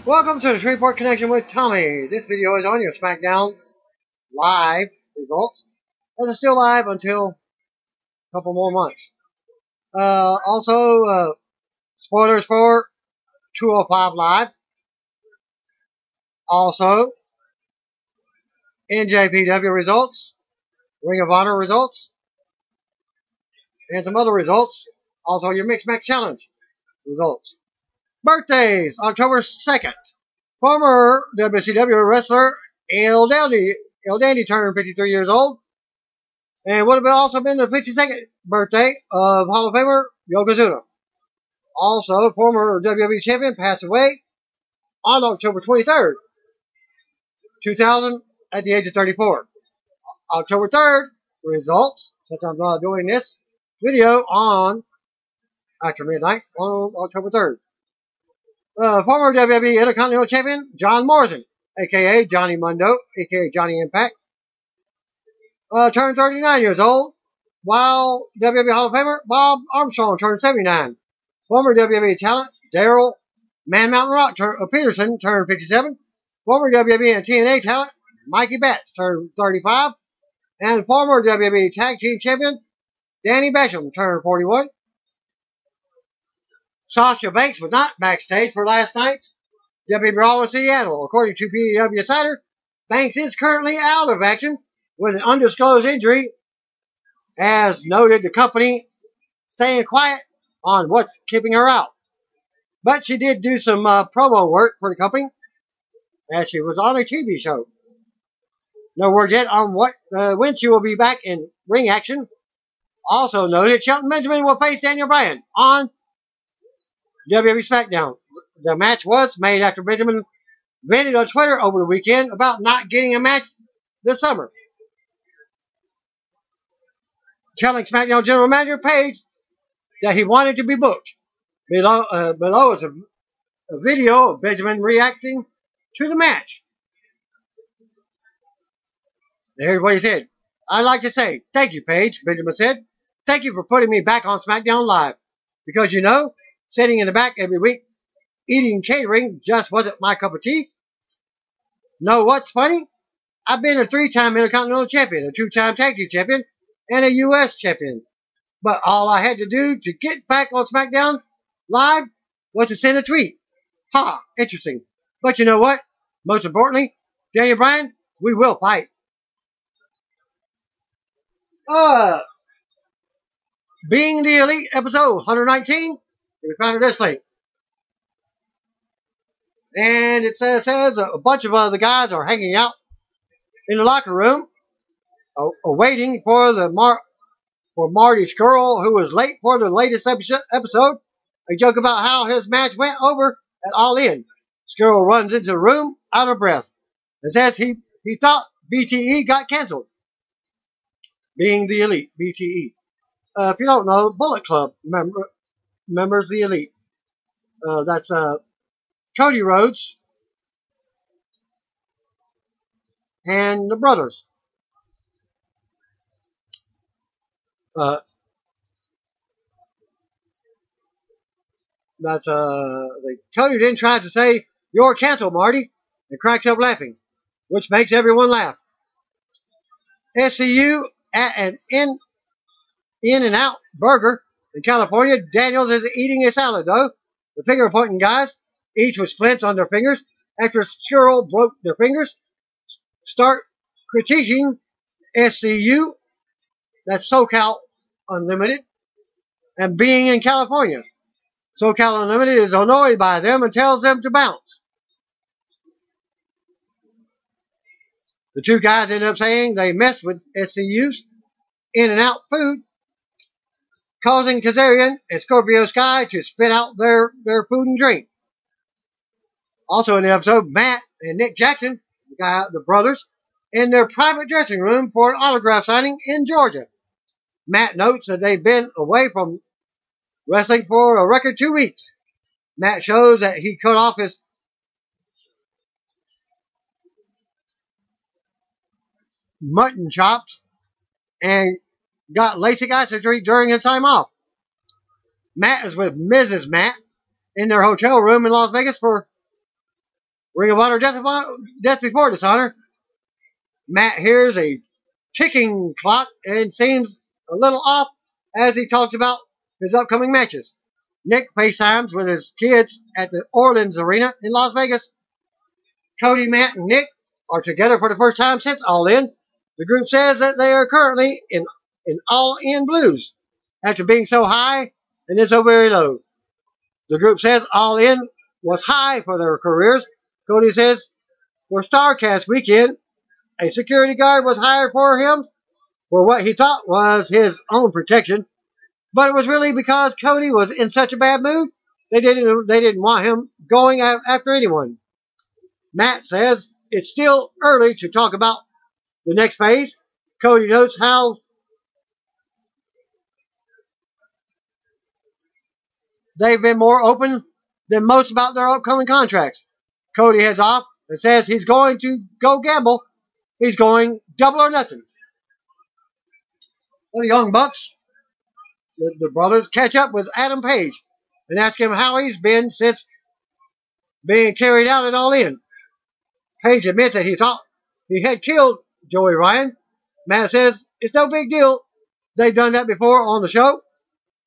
Welcome to the Shreveport Connection with Tommy. This video is on your SmackDown Live results. As it's still live until a couple more months. Also, spoilers for 205 Live. Also, njpw results, Ring of Honor results, and some other results. Also, your Mixed Match Challenge results. Birthdays, October 2nd. Former WCW wrestler El Dandy turned 53 years old. And would have also been the 52nd birthday of Hall of Famer Yokozuna. Also, former WWE champion passed away on October 23rd, 2000 at the age of 34. October 3rd, results, since I'm doing this video on after midnight on October 3rd. Former WWE Intercontinental Champion John Morrison, a.k.a. Johnny Mundo, a.k.a. Johnny Impact, turned 39 years old, while WWE Hall of Famer Bob Armstrong turned 79. Former WWE talent Daryl Man Mountain Rock Peterson turned 57. Former WWE and TNA talent Mikey Betts turned 35. And former WWE Tag Team Champion Danny Basham turned 41. Sasha Banks was not backstage for last night's WWE Brawl in Seattle. According to PW Insider, Banks is currently out of action with an undisclosed injury. As noted, the company staying quiet on what's keeping her out. But she did do some promo work for the company as she was on a TV show. No word yet on when she will be back in ring action. Also noted, Shelton Benjamin will face Daniel Bryan on WWE SmackDown. The match was made after Benjamin vented on Twitter over the weekend about not getting a match this summer, telling SmackDown General Manager Paige that he wanted to be booked. Below is a video of Benjamin reacting to the match. And here's what he said. "I'd like to say thank you, Paige," Benjamin said. "Thank you for putting me back on SmackDown Live. Because, you know, sitting in the back every week, eating catering just wasn't my cup of tea. Know what's funny? I've been a 3-time Intercontinental Champion, a 2-time Tag Team Champion, and a U.S. Champion. But all I had to do to get back on SmackDown Live was to send a tweet. Ha, interesting. But you know what? Most importantly, Daniel Bryan, we will fight." Being the Elite episode 119, we found this link. And it says a bunch of other guys are hanging out in the locker room, waiting for Marty Scurll, who was late for the latest episode. A joke about how his match went over at All In. Scurll runs into the room out of breath and says he thought BTE got canceled. Being the Elite, BTE. If you don't know, Bullet Club members the Elite. That's Cody Rhodes and the brothers. Cody then tries to say, "You're canceled, Marty," and cracks up laughing, which makes everyone laugh. SCU at an In-N-Out burger in California. Daniels is eating a salad, though. The finger-pointing guys, each with splints on their fingers, after Scurll broke their fingers, start critiquing SCU, that's SoCal Unlimited, and being in California. SoCal Unlimited is annoyed by them and tells them to bounce. The two guys end up saying they mess with SCU's In-N-Out food, causing Kazarian and Scorpio Sky to spit out their food and drink. Also in the episode, Matt and Nick Jackson, the brothers, in their private dressing room for an autograph signing in Georgia. Matt notes that they've been away from wrestling for a record 2 weeks. Matt shows that he cut off his mutton chops and got LASIK eye surgery during his time off. Matt is with Mrs. Matt in their hotel room in Las Vegas for Ring of Honor death before dishonor. Matt hears a ticking clock and seems a little off as he talks about his upcoming matches. Nick FaceTimes with his kids at the Orleans Arena in Las Vegas. Cody, Matt, and Nick are together for the first time since All In. The group says that they are currently in All In blues after being so high and then so very low. The group says All In was high for their careers. Cody says for StarCast weekend, a security guard was hired for him for what he thought was his own protection, but it was really because Cody was in such a bad mood. They didn't want him going after anyone. Matt says it's still early to talk about the next phase. Cody notes how they've been more open than most about their upcoming contracts. Cody heads off and says he's going to go gamble. He's going double or nothing. So the Young Bucks, the brothers, catch up with Adam Page and ask him how he's been since being carried out at All In. Page admits that he thought he had killed Joey Ryan. Matt says it's no big deal. They've done that before on the show.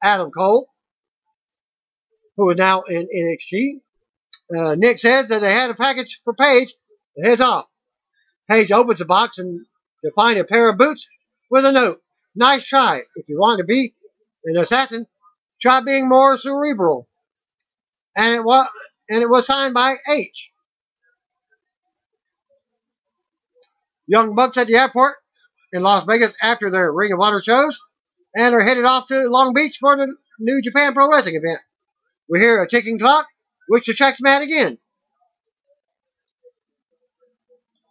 Adam Cole, who is now in NXT. Nick says that they had a package for Page and heads off. Page opens the box and to find a pair of boots with a note. Nice try. If you want to be an assassin, try being more cerebral. And it was signed by H. Young Bucks at the airport in Las Vegas after their Ring of Honor shows and are headed off to Long Beach for the New Japan Pro Wrestling event. We hear a ticking clock, which attracts Matt again.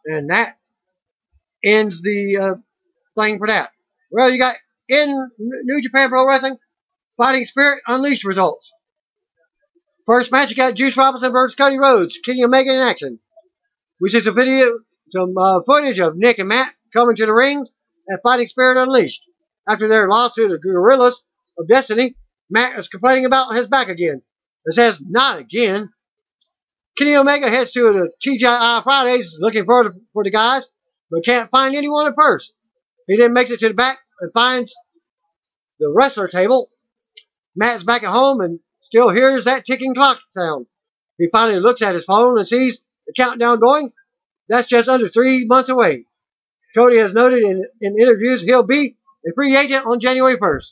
And that ends the thing for that. Well, you got in New Japan Pro Wrestling, Fighting Spirit Unleashed results. First match, you got Juice Robinson versus Cody Rhodes. Kenny Omega in action. We see some footage of Nick and Matt coming to the ring at Fighting Spirit Unleashed. After their loss to the Guerrillas of Destiny, Matt is complaining about his back again. It says, not again. Kenny Omega heads to the TGI Fridays looking for the guys, but can't find anyone at first. He then makes it to the back and finds the wrestler table. Matt's back at home and still hears that ticking clock sound. He finally looks at his phone and sees the countdown going. That's just under 3 months away. Cody has noted in interviews he'll be a free agent on January 1st.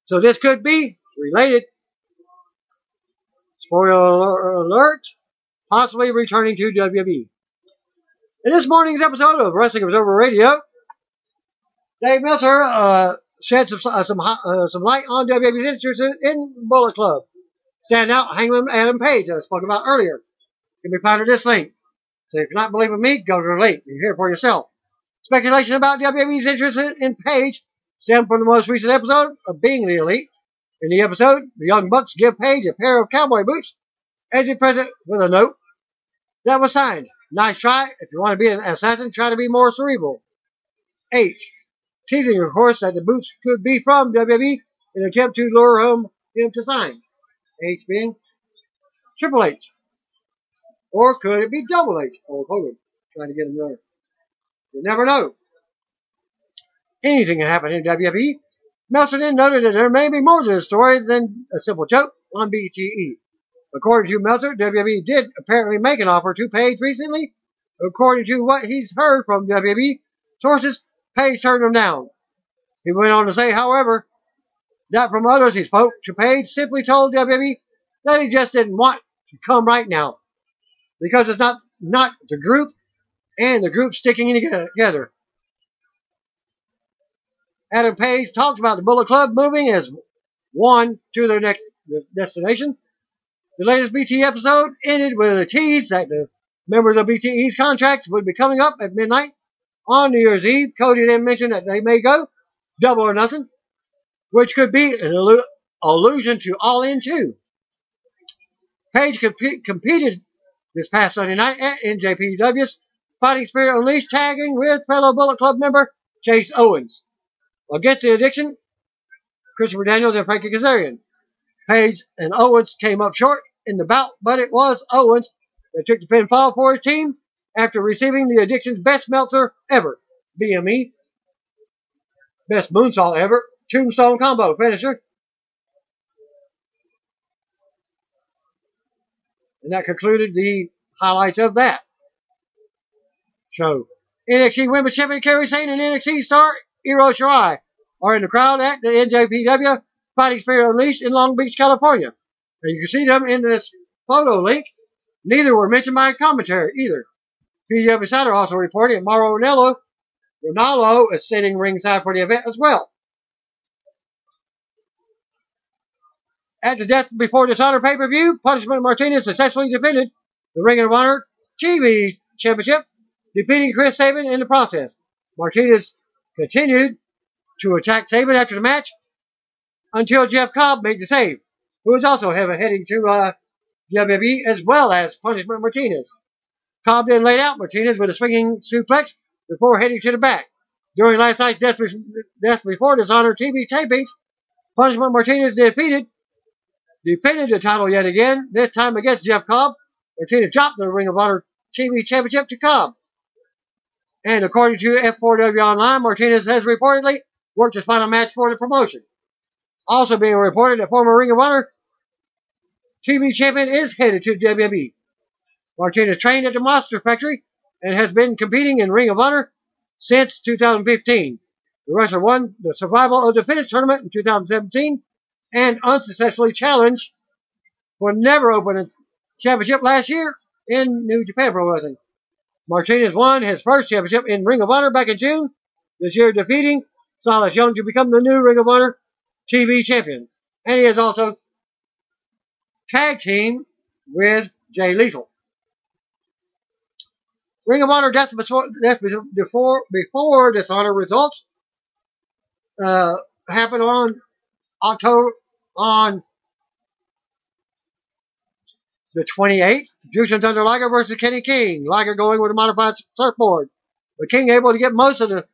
So this could be related. Spoiler alert, possibly returning to WWE. In this morning's episode of Wrestling Observer Radio, Dave Meltzer shed some light on WWE's interest in Bullet Club. Standout Hangman Adam Page, as I spoke about earlier, can be found at this link. So if you're not believing me, go to the link. You can hear it for yourself. Speculation about WWE's interest in Page stemmed from the most recent episode of Being the Elite. In the episode, the Young Bucks give Page a pair of cowboy boots as a present with a note that was signed. Nice try. If you want to be an assassin, try to be more cerebral. H. Teasing, of course, that the boots could be from WWE in an attempt to lure him to sign. H being Triple H. Or could it be Double H? Old Hogan. Trying to get him there. You never know. Anything can happen in WWE. Meltzer then noted that there may be more to the story than a simple joke on BTE. According to Meltzer, WWE did apparently make an offer to Page recently. According to what he's heard from WWE sources, Page turned him down. He went on to say, however, that from others he spoke to, Page simply told WWE that he just didn't want to come right now because it's not the group and the group sticking together. Adam Page talked about the Bullet Club moving as one to their next destination. The latest BT episode ended with a tease that the members of BTE's contracts would be coming up at midnight on New Year's Eve. Cody then mentioned that they may go double or nothing, which could be an allusion to All In 2. Page competed this past Sunday night at NJPW's Fighting Spirit Unleashed, tagging with fellow Bullet Club member Chase Owens. Against the Addiction, Christopher Daniels and Frankie Kazarian. Page and Owens came up short in the bout, but it was Owens that took the pinfall for his team after receiving the Addiction's best Meltzer ever, BME, best moonsault ever, tombstone combo finisher. And that concluded the highlights of that show. NXT Women's Champion Kairi Sane and NXT star Io Shirai are in the crowd at the NJPW Fighting Spirit Unleashed in Long Beach, California. And you can see them in this photo link. Neither were mentioned by commentary either. PW Insider also reported that Mauro Ranallo is sitting ringside for the event as well. At the Death Before Dishonor pay-per-view, Punishment Martinez successfully defended the Ring of Honor TV Championship, defeating Chris Sabin in the process. Martinez continued to attack Sabin after the match until Jeff Cobb made the save, who was also heading to WWE as well as Punishment Martinez. Cobb then laid out Martinez with a swinging suplex before heading to the back. During last night's Death Before Dishonor TV tapings, Punishment Martinez defended the title yet again, this time against Jeff Cobb. Martinez dropped the Ring of Honor TV Championship to Cobb. And according to F4W Online, Martinez has reportedly worked his final match for the promotion. Also being reported that former Ring of Honor TV champion is headed to WWE. Martinez trained at the Monster Factory and has been competing in Ring of Honor since 2015. The wrestler won the Survival of the Fittest tournament in 2017 and unsuccessfully challenged for Never Open Championship last year in New Japan Pro Wrestling. Martinez won his first championship in Ring of Honor back in June this year, defeating Silas Young to become the new Ring of Honor TV champion. And he has also tag teamed with Jay Lethal. Ring of Honor Death Before Dishonor results happened on the 28th. Jushin Thunder Liger versus Kenny King. Liger going with a modified surfboard, but King able to get most of the,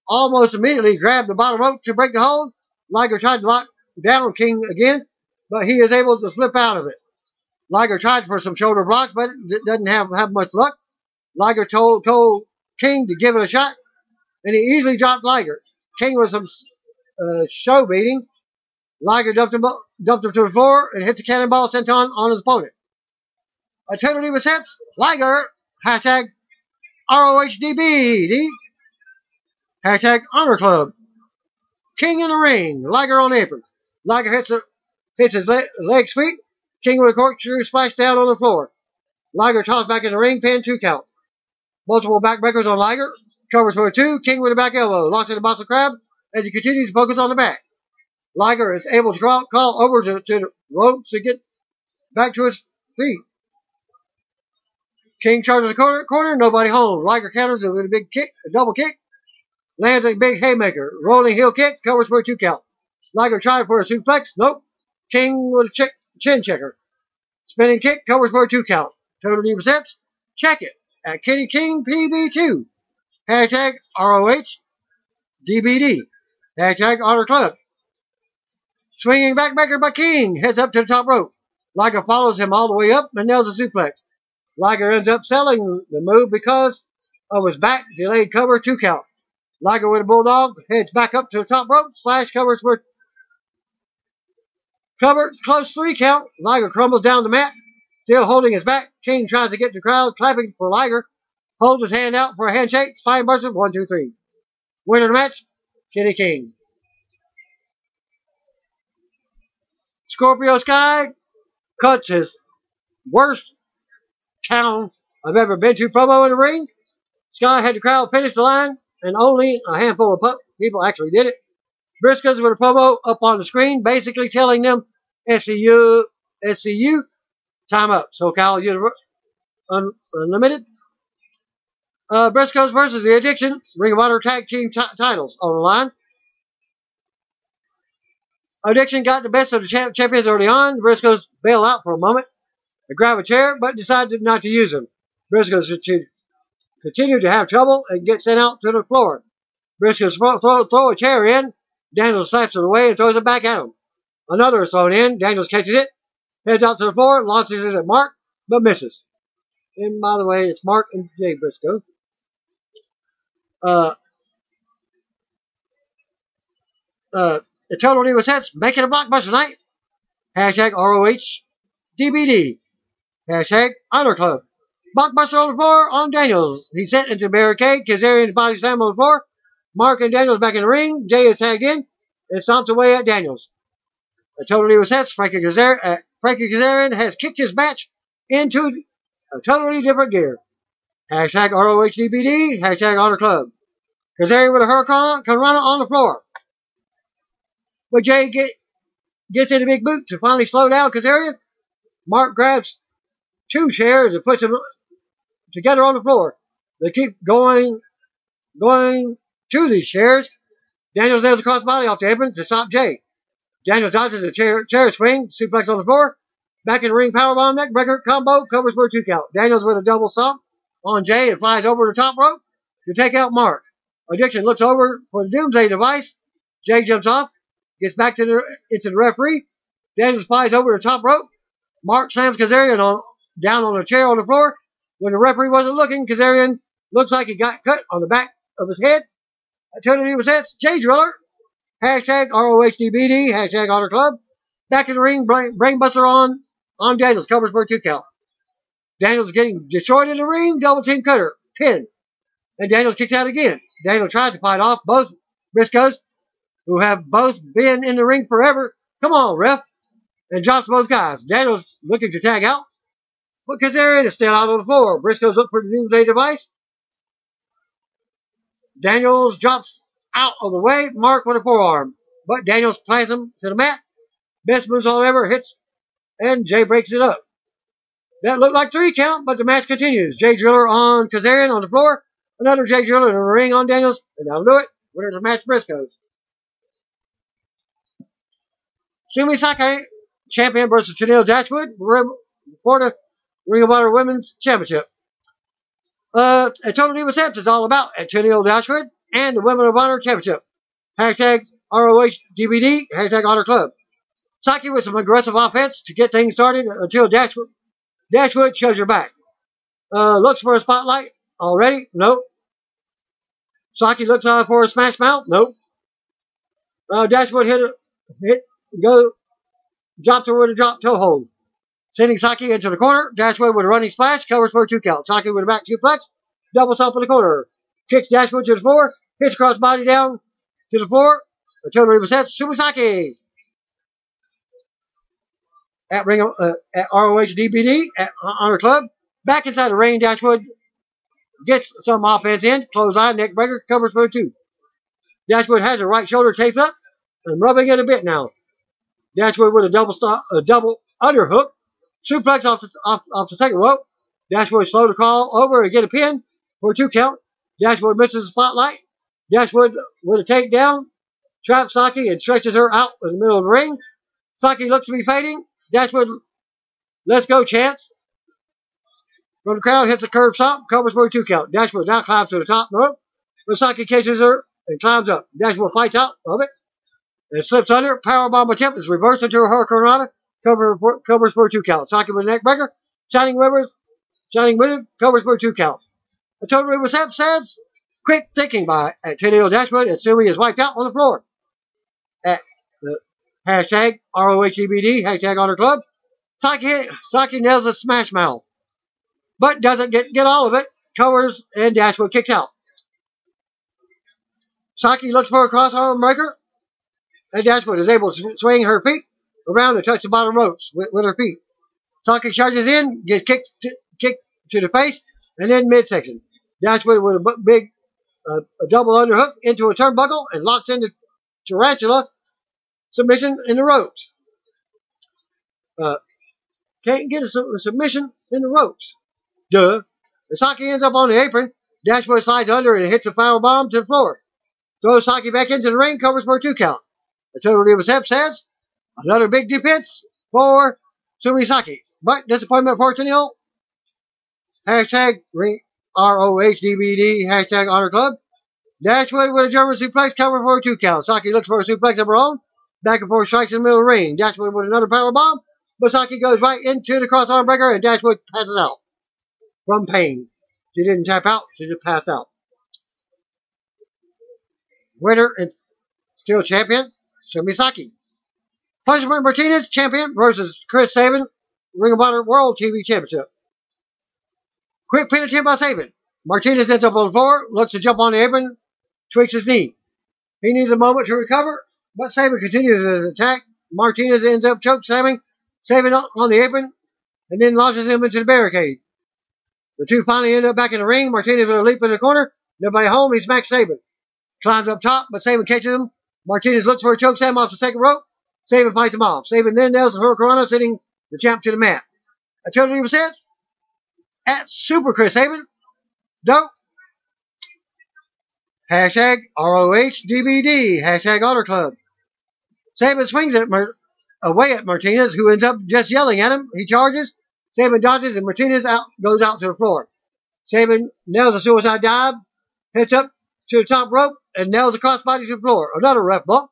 almost immediately grabbed the bottom rope to break the hold. Liger tried to lock down King again, but he is able to flip out of it. Liger tried for some shoulder blocks, but it doesn't have much luck. Liger told King to give it a shot, and he easily dropped Liger. King with some show beating. Liger dumped him to the floor and hits a cannonball senton on his opponent. A totally accepts Liger, hashtag ROHDBD, hashtag Honor Club. King in the ring, Liger on the apron. Liger hits his leg sweep. King with a corkscrew splash down on the floor. Liger tossed back in the ring, pin 2 count. Multiple backbreakers on Liger. Covers for a 2. King with a back elbow. Locks in the Boston Crab as he continues to focus on the back. Liger is able to call over to the ropes to get back to his feet. King charges the corner, nobody home. Liger counters with a big kick, a double kick. Lands a big haymaker. Rolling heel kick, covers for a 2 count. Liger tried for a suplex, nope. King with a chin checker. Spinning kick, covers for a 2 count. Total Diva Steps, check it at Kenny King PB2. Hashtag ROH DBD. Hashtag Honor Club. Swinging backbreaker by King. Heads up to the top rope. Liger follows him all the way up and nails a suplex. Liger ends up selling the move because of his back delayed cover 2 count. Liger with a bulldog heads back up to the top rope. Slash covers for cover close 3 count. Liger crumbles down the mat. Still holding his back. King tries to get the crowd clapping for Liger. Holds his hand out for a handshake. Spine buster. 1, 2, 3. Winner of the match, Kenny King. Scorpio Sky cuts his worst town I've ever been to promo in the ring. Sky had the crowd finish the line, and only a handful of people actually did it. Briscoes with a promo up on the screen, basically telling them SCU, time up. SoCal Unlimited. Briscoes versus the Addiction, Ring of Honor Tag Team titles on the line. Addiction got the best of the champions early on. The Briscoes bail out for a moment. They grab a chair, but decided not to use them. Briscoes continue to have trouble and get sent out to the floor. Briscoes throw a chair in. Daniels slaps it away and throws it back at him. Another is thrown in. Daniels catches it, heads out to the floor, launches it at Mark, but misses. And by the way, it's Mark and Jay Briscoe. Uh, the Total Divas Hits making a blockbuster night. Hashtag ROH DBD. Hashtag Honor Club. Blockbuster on the floor on Daniels. He's sent into the barricade. Kazarian's body slam on the floor. Mark and Daniels back in the ring. Jay is tagged in and stomps away at Daniels. The Total Divas Hits. Frankie Kazarian has kicked his match into a totally different gear. Hashtag ROH DBD. Hashtag Honor Club. Kazarian with a hurricane run on the floor. But Jay gets in a big boot to finally slow down Kazarian. Mark grabs 2 chairs and puts them together on the floor. They keep going to these chairs. Daniels nails a crossbody off the apron to stop Jay. Daniels dodges a chair swing, suplex on the floor. Back in the ring, powerbomb neckbreaker combo, covers for a 2 count. Daniels with a double stomp on Jay and flies over the top rope to take out Mark. Addiction looks over for the Doomsday device. Jay jumps off, gets back into the referee. Daniels flies over the top rope. Mark slams Kazarian down on a chair on the floor. When the referee wasn't looking, Kazarian looks like he got cut on the back of his head. Total Divas Hits, Jay Driller. Hashtag ROHDBD. Hashtag Honor Club. Back in the ring, brainbuster on Daniels. Covers for a 2 count. Daniels getting destroyed in the ring. Double team cutter. Pin. And Daniels kicks out again. Daniels tries to fight off both Briscoes, who have both been in the ring forever. Come on, ref. And drops both guys. Daniels looking to tag out. But Kazarian is still out on the floor. Briscoes look for the Doomsday device. Daniels drops out of the way. Mark with a forearm. But Daniels plants him to the mat. Best moves all ever. Hits. And Jay breaks it up. That looked like 3 count, but the match continues. Jay Driller on Kazarian on the floor. Another Jay Driller in the ring on Daniels. And that'll do it. Winner of the match, Briscoes. Sumi Sakai, champion versus Tennille Dashwood for the Ring of Honor Women's Championship. Total Divas Hits is all about Tennille Dashwood and the Women of Honor Championship. Hashtag ROH DVD. Hashtag Honor Club. Saki with some aggressive offense to get things started until Dashwood shoves her back. Looks for a spotlight already. Nope. Saki looks for a smash mouth. Nope. Dashwood drops her with a drop toe hold. Sending Saki into the corner. Dashwood with a running splash. Covers for a 2 count. Saki with a back suplex. Double stomp in the corner. Kicks Dashwood to the floor. Hits cross body down to the floor. The Total Divas Hits. Sumisaki. At ROH DBD. At Honor Club. Back inside the ring. Dashwood gets some offense in. Clothesline. Neck breaker. Covers for a 2. Dashwood has her right shoulder taped up. And rubbing it a bit now. Dashwood with a double underhook. Suplex off the second rope. Dashwood slow to crawl over and get a pin for a 2 count. Dashwood misses the spotlight. Dashwood with a takedown. Traps Saki and stretches her out in the middle of the ring. Saki looks to be fading. Dashwood, let's go chance. From the crowd, hits a curb stomp. Covers for a 2 count. Dashwood now climbs to the top rope. But Saki catches her and climbs up. Dashwood fights out of it. And slips under. Powerbomb attempt is reversed into a hurricanrana. Covers for a 2 count. Saki with a neck breaker. Shining Wizard covers for a 2 count. The Total Divas Hits says, quick thinking by Tennille Dashwood, and Sumi is wiped out on the floor. At the hashtag ROHEBD, hashtag Honor Club. Saki nails a smash mouth, but doesn't get all of it. Covers, and Dashwood kicks out. Saki looks for a crossarm breaker, and Dashwood is able to swing her feet around and touch the bottom ropes with her feet. Saki charges in, gets kicked to the face, and then midsection. Dashwood with a double underhook into a turnbuckle and locks into tarantula submission in the ropes. Can't get a submission in the ropes. Duh. And Saki ends up on the apron. Dashwood slides under and hits a powerbomb to the floor. Throws Saki back into the ring, covers for a 2 count. The Total Divas Hits says, another big defense for Sumi Saki. But disappointment for Tennille. Hashtag ROHDBD. Hashtag Honor Club. Dashwood with a German suplex cover for a 2 count. Saki looks for a suplex of her own. Back and forth strikes in the middle of the ring. Dashwood with another power bomb. But Saki goes right into the crossarm breaker and Dashwood passes out. from pain. She didn't tap out. She just passed out. Winner and still champion, Shimisaki. Punishment Martinez, champion, versus Chris Sabin, Ring of Honor World TV Championship. Quick pin attempt by Sabin. Martinez ends up on the floor, looks to jump on the apron, tweaks his knee. He needs a moment to recover, but Sabin continues his attack. Martinez ends up choke slamming Sabin on the apron, and then launches him into the barricade. The two finally end up back in the ring. Martinez with a leap in the corner. Nobody home. He smacks Sabin. Climbs up top, but Sabin catches him. Martinez looks for a choke slam off the second rope. Sabin fights him off. Sabin then nails the Hurricanrana, sending the champ to the mat. I told you he was said at Super Chris Sabin. Dope. Hashtag ROHDBD. Hashtag Honor Club. Sabin swings away at Martinez, who ends up just yelling at him. He charges. Sabin dodges, and Martinez goes out to the floor. Sabin nails a suicide dive, hits up to the top rope, and nails a crossbody to the floor. Another ref bump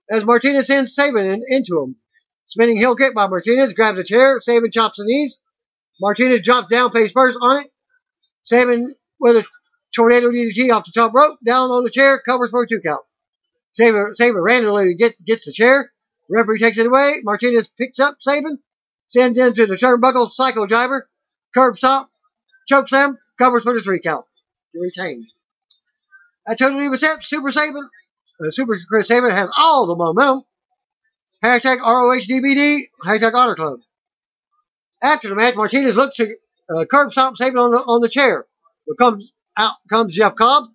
as Martinez sends Sabin into him. Spinning heel kick by Martinez, grabs a chair. Sabin chops the knees. Martinez drops down face first on it. Sabin with a tornado DDT off the top rope, down on the chair, covers for a 2 count. Sabin randomly gets the chair. Referee takes it away. Martinez picks up Sabin, sends him to the turnbuckle psycho driver, curb stomp, choke slam, covers for the 3 count. Retained. I totally was set. Super Sabin, Super Chris Sabin has all the momentum. Hashtag ROHDBD. Hashtag Honor Club. After the match, Martinez looks to curb stomp Sabin on the chair. But out comes Jeff Cobb.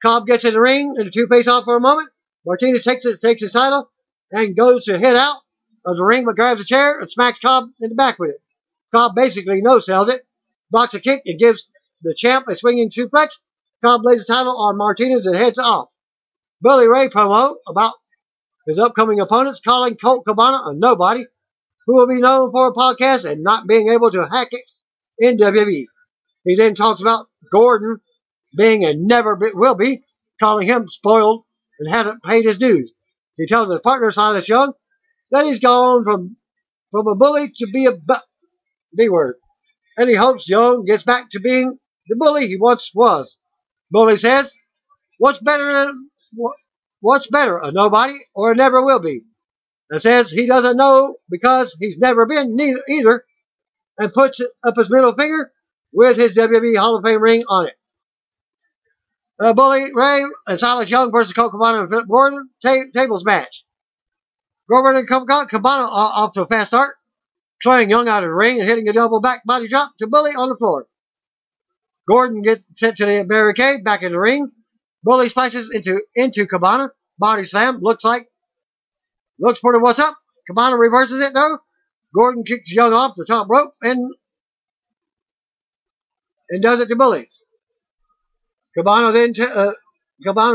Cobb gets in the ring, and the two face off for a moment. Martinez takes his title and goes to hit out of the ring, but grabs a chair and smacks Cobb in the back with it. Cobb basically no-sells it, blocks a kick, and gives the champ a swinging suplex. Cobb lays the title on Martinez and heads off. Billy Ray promo about his upcoming opponents, calling Colt Cabana a nobody, who will be known for a podcast and not being able to hack it in WWE. He then talks about Gordon being and never will be, calling him spoiled and hasn't paid his dues. He tells his partner, Silas Young, that he's gone from a bully to be a B-word. And he hopes Young gets back to being the bully he once was. Bully says, what's better, a nobody or a never will be? And says he doesn't know because he's never been either, and puts up his middle finger with his WWE Hall of Fame ring on it. Bully Ray and Silas Young versus Colt Cabana and Philip Gordon tables match. Gordon and Cabana off to a fast start, throwing Young out of the ring and hitting a double back body drop to Bully on the floor. Gordon gets sent to the barricade, back in the ring. Bully slashes into Cabana, body slam, looks for the what's up. Cabana reverses it though. Gordon kicks Young off the top rope and does it to Bully. Cabana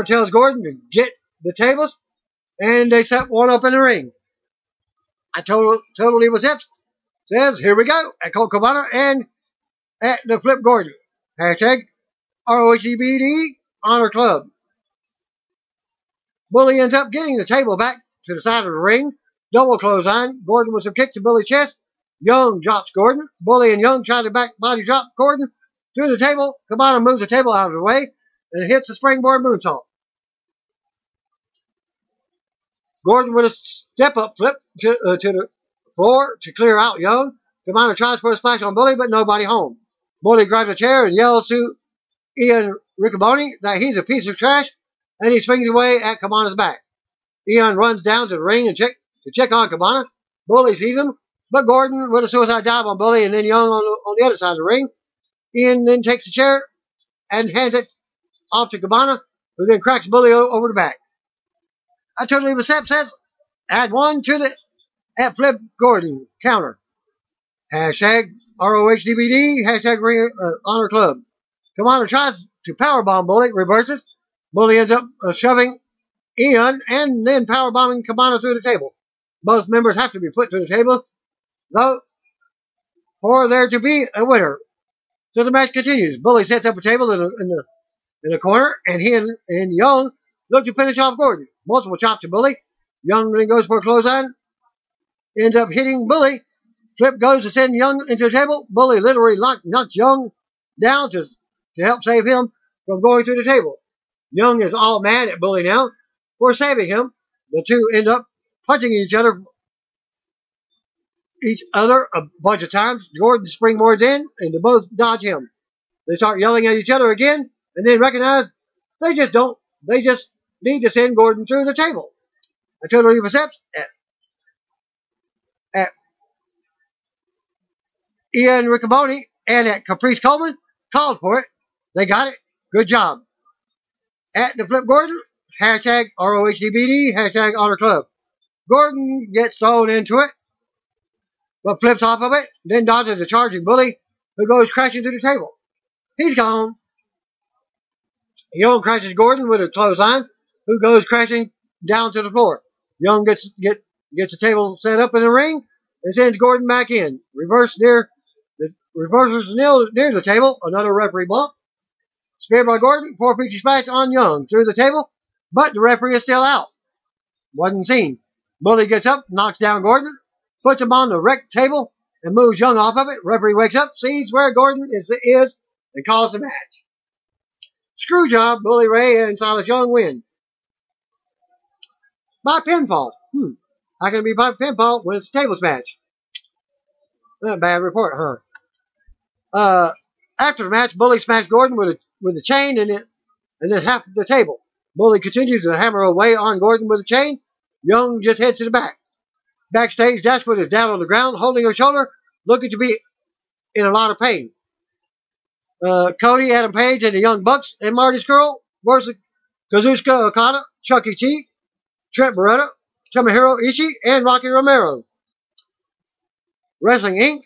tells Gordon to get the tables, and they set one up in the ring. I totally was it. Says, here we go, at Colt Cabana and at the Flip Gordon. Hashtag ROHDBD Honor Club. Bully ends up getting the table back to the side of the ring. Double clothesline. Gordon with some kicks to Bully's chest. Young drops Gordon. Bully and Young try to back body drop Gordon through the table. Cabana moves the table out of the way and hits the springboard moonsault. Gordon with a step-up flip to the floor to clear out Young. Cabana tries for a splash on Bully, but nobody home. Bully grabs a chair and yells to Ian Riccoboni that he's a piece of trash, and he swings away at Cabana's back. Ian runs down to the ring and check on Cabana. Bully sees him, but Gordon with a suicide dive on Bully and then Young on the other side of the ring. Ian then takes the chair and hands it off to Cabana, who then cracks Bully over the back. I totally was says, add one to the at Flip Gordon counter. Hashtag ROHDBD, hashtag Honor Club. Cabana tries to powerbomb Bully, reverses. Bully ends up shoving Ian and then powerbombing Cabana through the table. Both members have to be put to the table, though, for there to be a winner. So the match continues. Bully sets up a table in the corner, and he and Young look to finish off Gordon. Multiple chops to Bully. Young then goes for a clothesline. Ends up hitting Bully. Flip goes to send Young into the table. Bully literally knocks Young down to help save him from going through the table. Young is all mad at Bully now for saving him. The two end up punching each other a bunch of times. Gordon springboards in, and they both dodge him. They start yelling at each other again, and then recognize they just need to send Gordon through the table. I totally accept at Ian Riccoboni and at Caprice Coleman called for it. They got it. Good job. At the Flip Gordon, hashtag ROHDBD, hashtag Honor Club. Gordon gets thrown into it, but flips off of it, then dodges the charging Bully, who goes crashing through the table. He's gone. Young crashes Gordon with a clothesline, who goes crashing down to the floor. Young gets the table set up in the ring and sends Gordon back in. Reverses near the table, another referee bump. Spear by Gordon, 450 splash on Young through the table, but the referee is still out. Wasn't seen. Bully gets up, knocks down Gordon, puts him on the wrecked table, and moves Young off of it. Referee wakes up, sees where Gordon is, and calls the match. Screw job, Bully Ray and Silas Young win. By pinfall. How can it be by pinfall when it's a tables match? Not a bad report, huh? After the match, Bully smashed Gordon with a chain and then half the table. Bully continues to hammer away on Gordon with a chain. Young just heads to the back. Backstage, Dashwood is down on the ground, holding her shoulder, looking to be in a lot of pain. Cody, Adam Page, and the Young Bucks and Marty Scurll versus Kazuchika Okada, Chucky T, Trent Beretta, Tomohiro Ishii, and Rocky Romero. Wrestling Inc.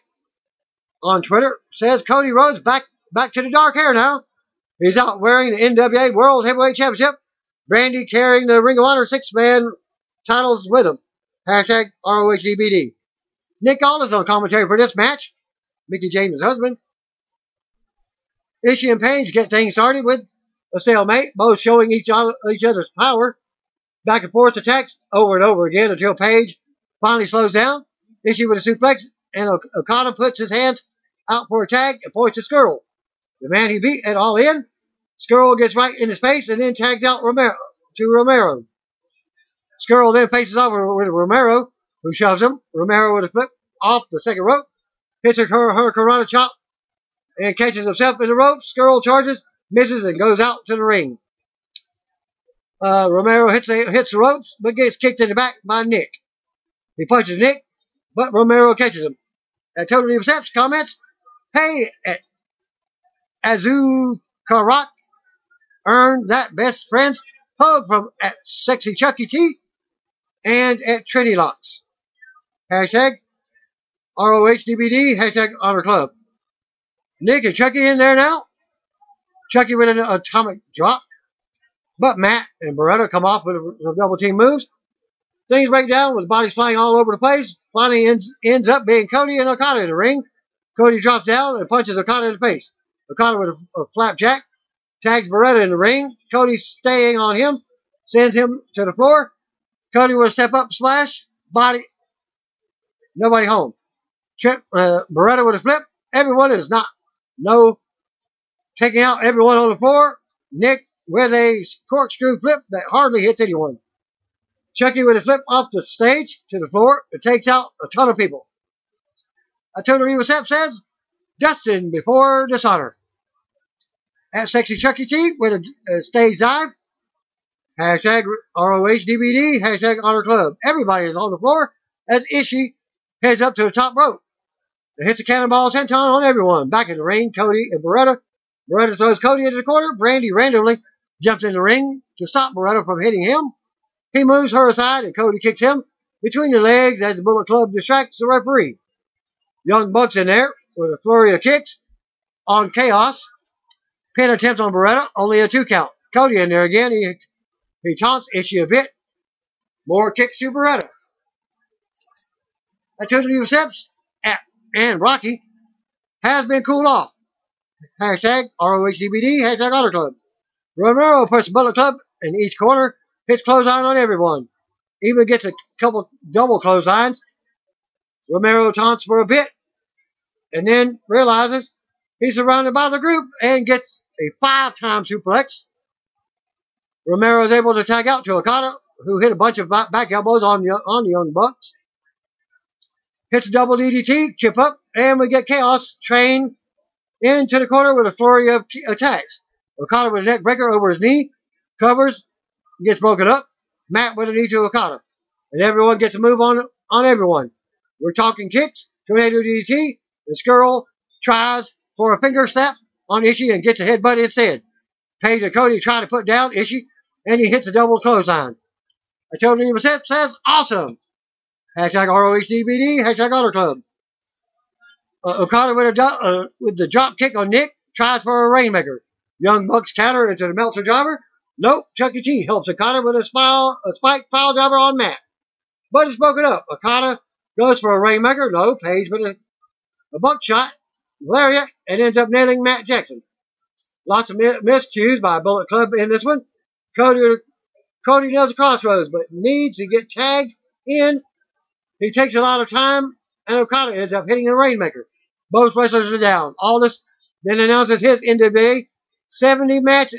on Twitter says Cody Rhodes back to the dark hair now. He's out wearing the NWA World Heavyweight Championship. Brandy carrying the Ring of Honor 6-man titles with him. Hashtag ROHDBD. Nick Aldis on commentary for this match. Mickey James' husband. Ishii and Page get things started with a stalemate, both showing each other's power. Back and forth attacks over and over again until Page finally slows down. Ishii with a suplex, and Okada puts his hands out for a tag and points to Scurll. The man he beat at All In. Scurll gets right in his face and then tags out Romero. Scurll then faces off with Romero, who shoves him. Romero with a flip off the second rope, hits her Karate chop, and catches himself in the rope. Scurll charges, misses, and goes out to the ring. Romero hits the ropes, but gets kicked in the back by Nick. He punches Nick, but Romero catches him. Totally accepts comments. Hey, Azu Karak earned that best friend's hug from at Sexy Chucky T and at Trinity Locks. Hashtag ROHDBD, hashtag Honor Club. Nick and Chucky in there now. Chucky with an atomic drop. But Matt and Beretta come off with a double team moves. Things break down with bodies flying all over the place. Finally ends up being Cody and Okada in the ring. Cody drops down and punches Okada in the face. Okada with a flapjack tags Beretta in the ring. Cody staying on him, sends him to the floor. Cody with a step up splash. Body. Nobody home. Beretta with a flip. Everyone is taking out everyone on the floor. Nick with a corkscrew flip that hardly hits anyone. Chucky with a flip off the stage to the floor. It takes out a ton of people. Totally Accept says, Dustin before Dishonor. At Sexy Chucky T with a stage dive. Hashtag ROHDBD, hashtag Honor Club. Everybody is on the floor as Ishii heads up to the top rope. It hits a cannonball senton on everyone. Back in the ring, Cody and Beretta. Beretta throws Cody into the corner. Brandy randomly jumps in the ring to stop Beretta from hitting him. He moves her aside and Cody kicks him between the legs as the Bullet Club distracts the referee. Young Bucks in there with a flurry of kicks on Chaos. Pin attempts on Beretta, only a 2 count. Cody in there again. He taunts Ishii a bit. More kicks to Beretta. Totally Accepts and Rocky has been cooled off. Hashtag ROHDBD, hashtag Honor Club. Romero puts Bullet Club in each corner, hits clothesline on everyone. Even gets a couple double clotheslines. Romero taunts for a bit, and then realizes He's surrounded by the group and gets a 5-time suplex. Romero is able to tag out to Okada, who hit a bunch of back elbows on the Young Bucks. Hits a double DDT, chip up, and we get Chaos train into the corner with a flurry of attacks. Okada with a neck breaker over his knee, covers, gets broken up. Matt with a knee to Okada. And everyone gets a move on everyone. We're talking kicks, tornado DDT, and Skrull tries for a finger snap on Ishii and gets a headbutt instead. Page and Cody try to put down Ishii, and he hits a double clothesline. I told you says, awesome. Hashtag ROHDBD, hashtag Honor Club. Okada with the drop kick on Nick, tries for a Rainmaker. Young Bucks counter into the Meltzer driver. Nope, Chucky T helps Okada with a spike pile driver on Matt. But it's broken up. Okada goes for a Rainmaker. No, Page with a buckshot, lariat, and ends up nailing Matt Jackson. Lots of miscues by Bullet Club in this one. Cody nails the crossroads, but needs to get tagged in. He takes a lot of time, and Okada ends up hitting a Rainmaker. Both wrestlers are down. Aldis then announces his NWA 70 match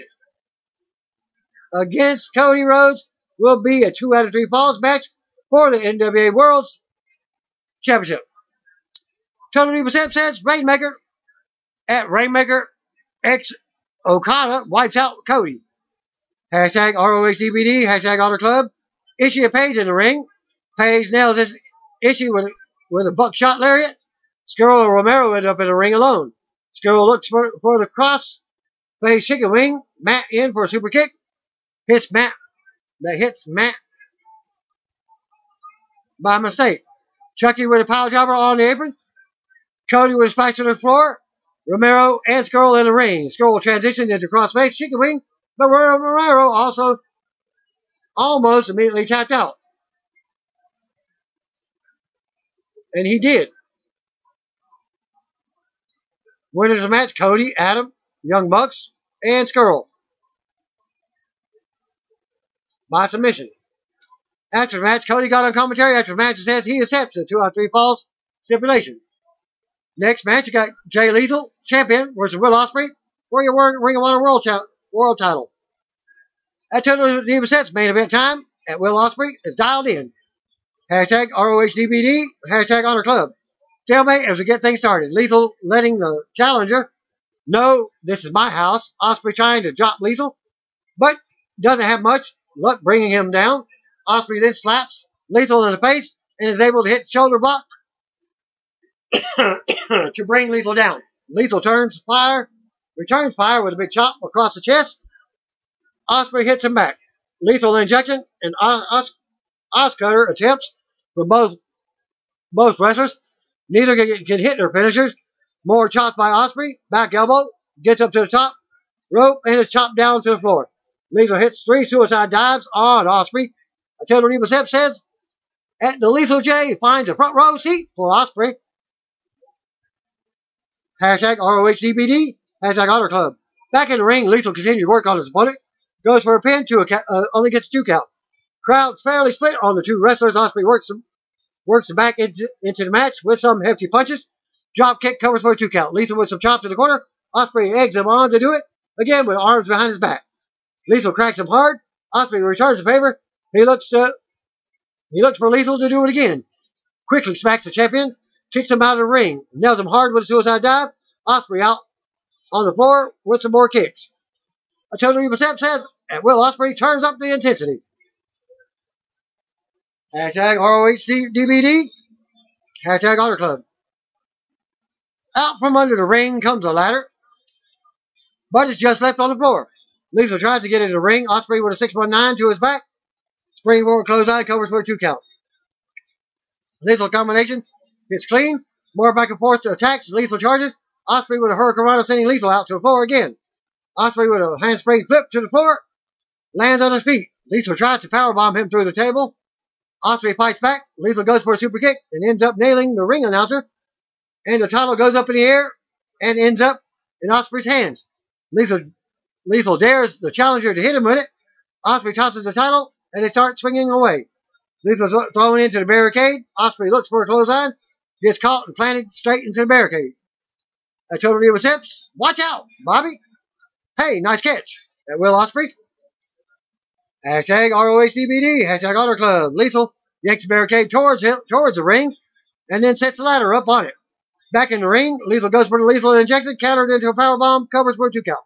against Cody Rhodes will be a 2 out of 3 falls match for the NWA World Championship. Total Divas says Rainmaker at Rainmaker X Okada wipes out Cody. Hashtag ROHDBD, hashtag Honor Club. Ishii and Page in the ring. Page nails his Ishii with a buckshot lariat. Skrull and Romero end up in the ring alone. Skrull looks for the cross face chicken wing. Matt in for a super kick. Hits Matt by mistake. Chucky with a pile driver on the apron. Cody with a splash on the floor. Romero and Skrull in the ring. Skrull transitioned into crossface chicken wing, but Romero also almost immediately tapped out. And he did. Winners of the match, Cody, Adam, Young Bucks, and Skrull. By submission. After the match, Cody got on commentary after the match and says he accepts the 2 out of 3 falls stipulation. Next match, you got Jay Lethal, champion, versus Will Ospreay for your Ring of Honor World title. At Total Divas Sets main event time, at Will Ospreay is dialed in. Hashtag ROHDBD, hashtag Honor Club. Stalemate as we get things started. Lethal letting the challenger know this is my house. Ospreay trying to drop Lethal, but doesn't have much luck bringing him down. Ospreay then slaps Lethal in the face and is able to hit shoulder block to bring Lethal down. Lethal returns fire with a big chop across the chest. Ospreay hits him back. Lethal injection and Oscutter attempts from both wrestlers. Neither can hit their finishers. More chops by Ospreay. Back elbow. Gets up to the top rope and is chopped down to the floor. Lethal hits 3 suicide dives on Ospreay. Until Reba Sepp says, at the Lethal J finds a front row seat for Ospreay. Hashtag ROHDBD. Hashtag Honor Club. Back in the ring, Lethal continues to work on his opponent. Goes for a pin only gets 2 count. Crowd's fairly split on the 2 wrestlers. Ospreay works back into the match with some hefty punches. Drop kick covers for a 2 count. Lethal with some chops in the corner. Ospreay eggs him on to do it. Again with arms behind his back. Lethal cracks him hard. Ospreay returns the favor. He looks for Lethal to do it again. Quickly smacks the champion. Kicks him out of the ring. Nails him hard with a suicide dive. Ospreay out on the floor with some more kicks. Until Reba Sepp says, at Will Ospreay turns up the intensity. Hashtag ROHDBD. Hashtag Honor Club. Out from under the ring comes a ladder, but it's just left on the floor. Lethal tries to get into the ring. Ospreay with a 619 to his back. Springboard clothesline covers for a 2 count. Lethal combination gets clean. More back and forth attacks. Lethal charges. Ospreay with a hurricanrana sending Lethal out to the floor again. Ospreay with a handspring flip to the floor. Lands on his feet. Lethal tries to powerbomb him through the table. Ospreay fights back. Lethal goes for a super kick and ends up nailing the ring announcer. And the title goes up in the air and ends up in Ospreay's hands. Lethal dares the challenger to hit him with it. Ospreay tosses the title and they start swinging away. Lethal's thrown into the barricade. Ospreay looks for a clothesline. Gets caught and planted straight into the barricade. At Total Divas Hips. Watch out, Bobby. Hey, nice catch. At Will Ospreay. Hashtag ROHDBD. Hashtag Honor Club. Lethal yanks the barricade towards the ring and then sets the ladder up on it. Back in the ring, Lethal goes for the lethal injection, countered into a powerbomb, covers for a 2 count.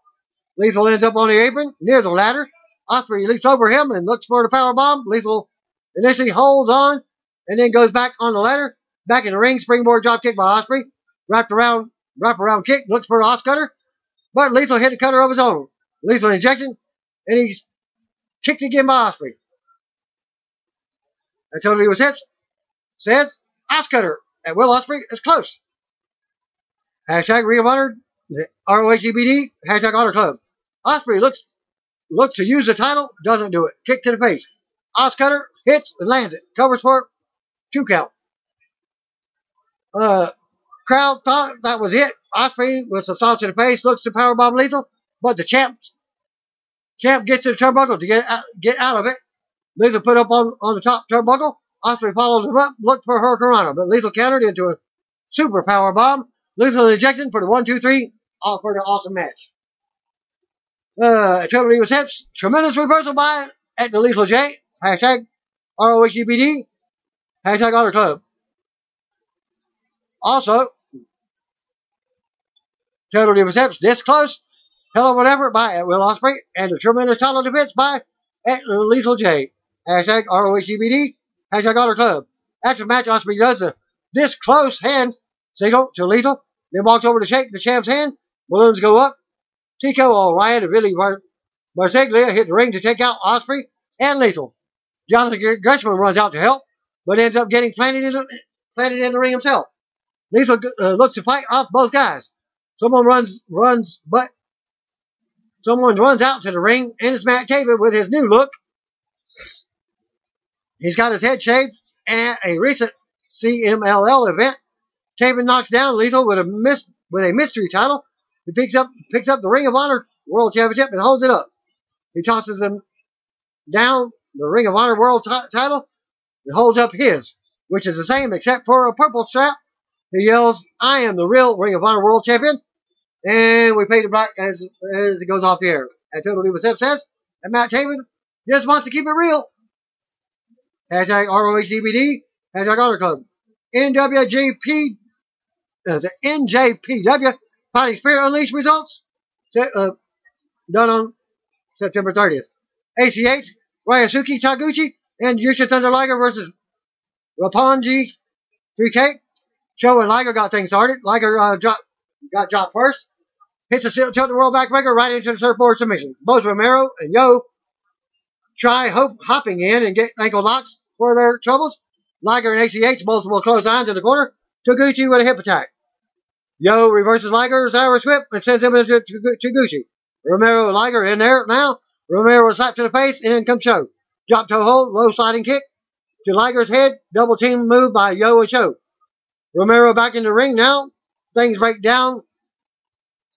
Lethal ends up on the apron, near the ladder. Ospreay leaps over him and looks for the powerbomb. Lethal initially holds on and then goes back on the ladder. Back in the ring, springboard dropkick by Ospreay. Wrap around kick, looks for the Os cutter, but Lethal hit a cutter of his own. Lethal injection, and he's kicked again by Ospreay. And Totally was hit. Says, Os cutter at Will Ospreay is close. Hashtag Ring of Honor, ROHDBD, hashtag Honor Club. Ospreay looks to use the title, doesn't do it. Kick to the face. Os cutter hits and lands it. Covers for it. 2 count. Crowd thought that was it. Ospreay with some thoughts in the face looks to powerbomb Lethal, but the champ gets to the turnbuckle to get out of it. Lethal put up on the top turnbuckle. Ospreay followed him up, looked for Hurricanrana, but Lethal countered into a super powerbomb. Lethal injection for the 1-2-3 for the awesome match. Totally was hips. Tremendous reversal by at the Lethal J. Hashtag ROHDBD. Hashtag Honor Club. Also, Totally was hips. This close. Hell or whatever by at Will Ospreay. And the tremendous title defense by at the Lethal J. Hashtag ROHDBD. Hashtag Honor Club. After the match, Ospreay does this close hand signal to Lethal. Then walks over to shake the champ's hand. Balloons go up. Tico O'Ryan and Billy Marseglia hit the ring to take out Ospreay and Lethal. Jonathan Gresham runs out to help, but ends up getting planted in the ring himself. Lethal looks to fight off both guys. Someone runs out to the ring, and it's Matt Taven with his new look. He's got his head shaved at a recent CMLL event. Taven knocks down Lethal with a mystery title. He picks up the Ring of Honor World Championship and holds it up. He tosses him down the Ring of Honor World title and holds up his, which is the same except for a purple strap. He yells, "I am the real Ring of Honor World Champion," and we pay the black as it goes off the air. And Total Divas Hip says, and Matt Taven just wants to keep it real. Hashtag ROHDBD. Hashtag Honor Club. The NJPW Fighting Spirit Unleashed results done on September 30th. ACH, Ryusuke Taguchi, and Yusha Thunder Liger versus Roppongi 3K. Show and Liger got things started. Liger got dropped first. Hits a tilt the world backbreaker right into the surfboard submission. Both Romero and Yo try hopping in and get ankle locks for their troubles. Liger and ACH multiple clotheslines in the corner. Taguchi with a hip attack. Yo reverses Liger's Irish whip and sends him into Taguchi. Romero and Liger in there now. Romero slapped to the face, and in comes Show. Drop toe hold, low sliding kick to Liger's head. Double team move by Yo and Show. Romero back in the ring now. Things break down,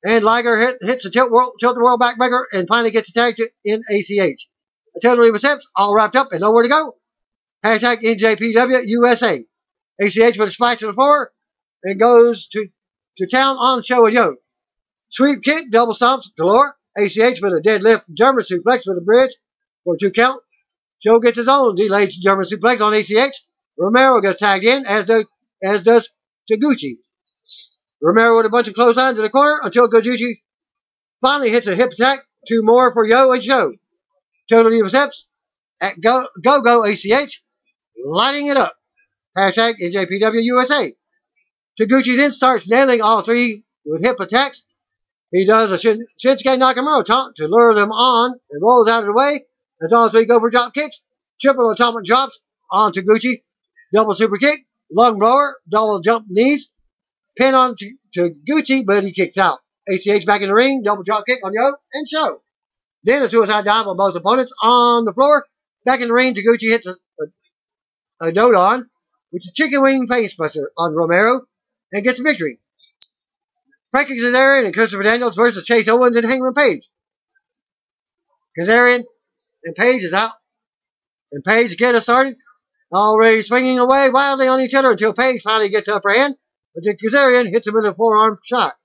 and Liger hits the tilt the world backbreaker and finally gets attacked in ACH. Totally was hips, all wrapped up and nowhere to go. Hashtag NJPW USA. ACH with a splash to the floor and goes to town on Show and Yo. Sweep kick, double stomps galore. ACH with a deadlift German suplex with a bridge for a 2 count. Show gets his own delayed German suplex on ACH. Romero gets tagged in, as does Taguchi. Romero with a bunch of clotheslines in the corner until Taguchi finally hits a hip attack. 2 more for Yo and Show. Total Divas Hips at Go ACH, lighting it up. Hashtag NJPW USA. Taguchi then starts nailing all 3 with hip attacks. He does a Shinsuke Nakamura taunt to lure them on and rolls out of the way as all 3 go for drop kicks. Triple atomic drops on Taguchi. Double super kick, lung blower, double jump knees. Pin on Taguchi, but he kicks out. ACH back in the ring, double drop kick on Yo and Show. Then a suicide dive on both opponents on the floor. Back in the ring, Taguchi hits a note-on, which is chicken wing face buster on Romero, and gets a victory. Frank Kazarian and Christopher Daniels versus Chase Owens and Hangman Page. Kazarian and Page is out. And Page get us started. Already swinging away wildly on each other until Page finally gets the upper hand. But then Kazarian hits him with a forearm shot.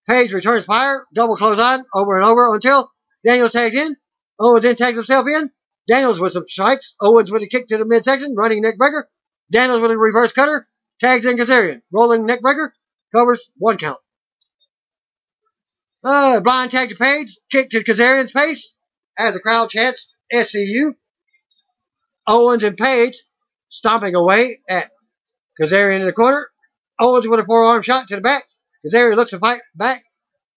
Page returns fire, double clothesline, over and over until Daniels tags in. Owens then tags himself in. Daniels with some strikes. Owens with a kick to the midsection, running neckbreaker. Daniels with a reverse cutter, tags in Kazarian. Rolling neckbreaker, covers 1 count. Blind tag to Page, kick to Kazarian's face as the crowd chants SCU. Owens and Page stomping away at Kazarian in the corner. Owens with a forearm shot to the back. Kazarian looks to fight back,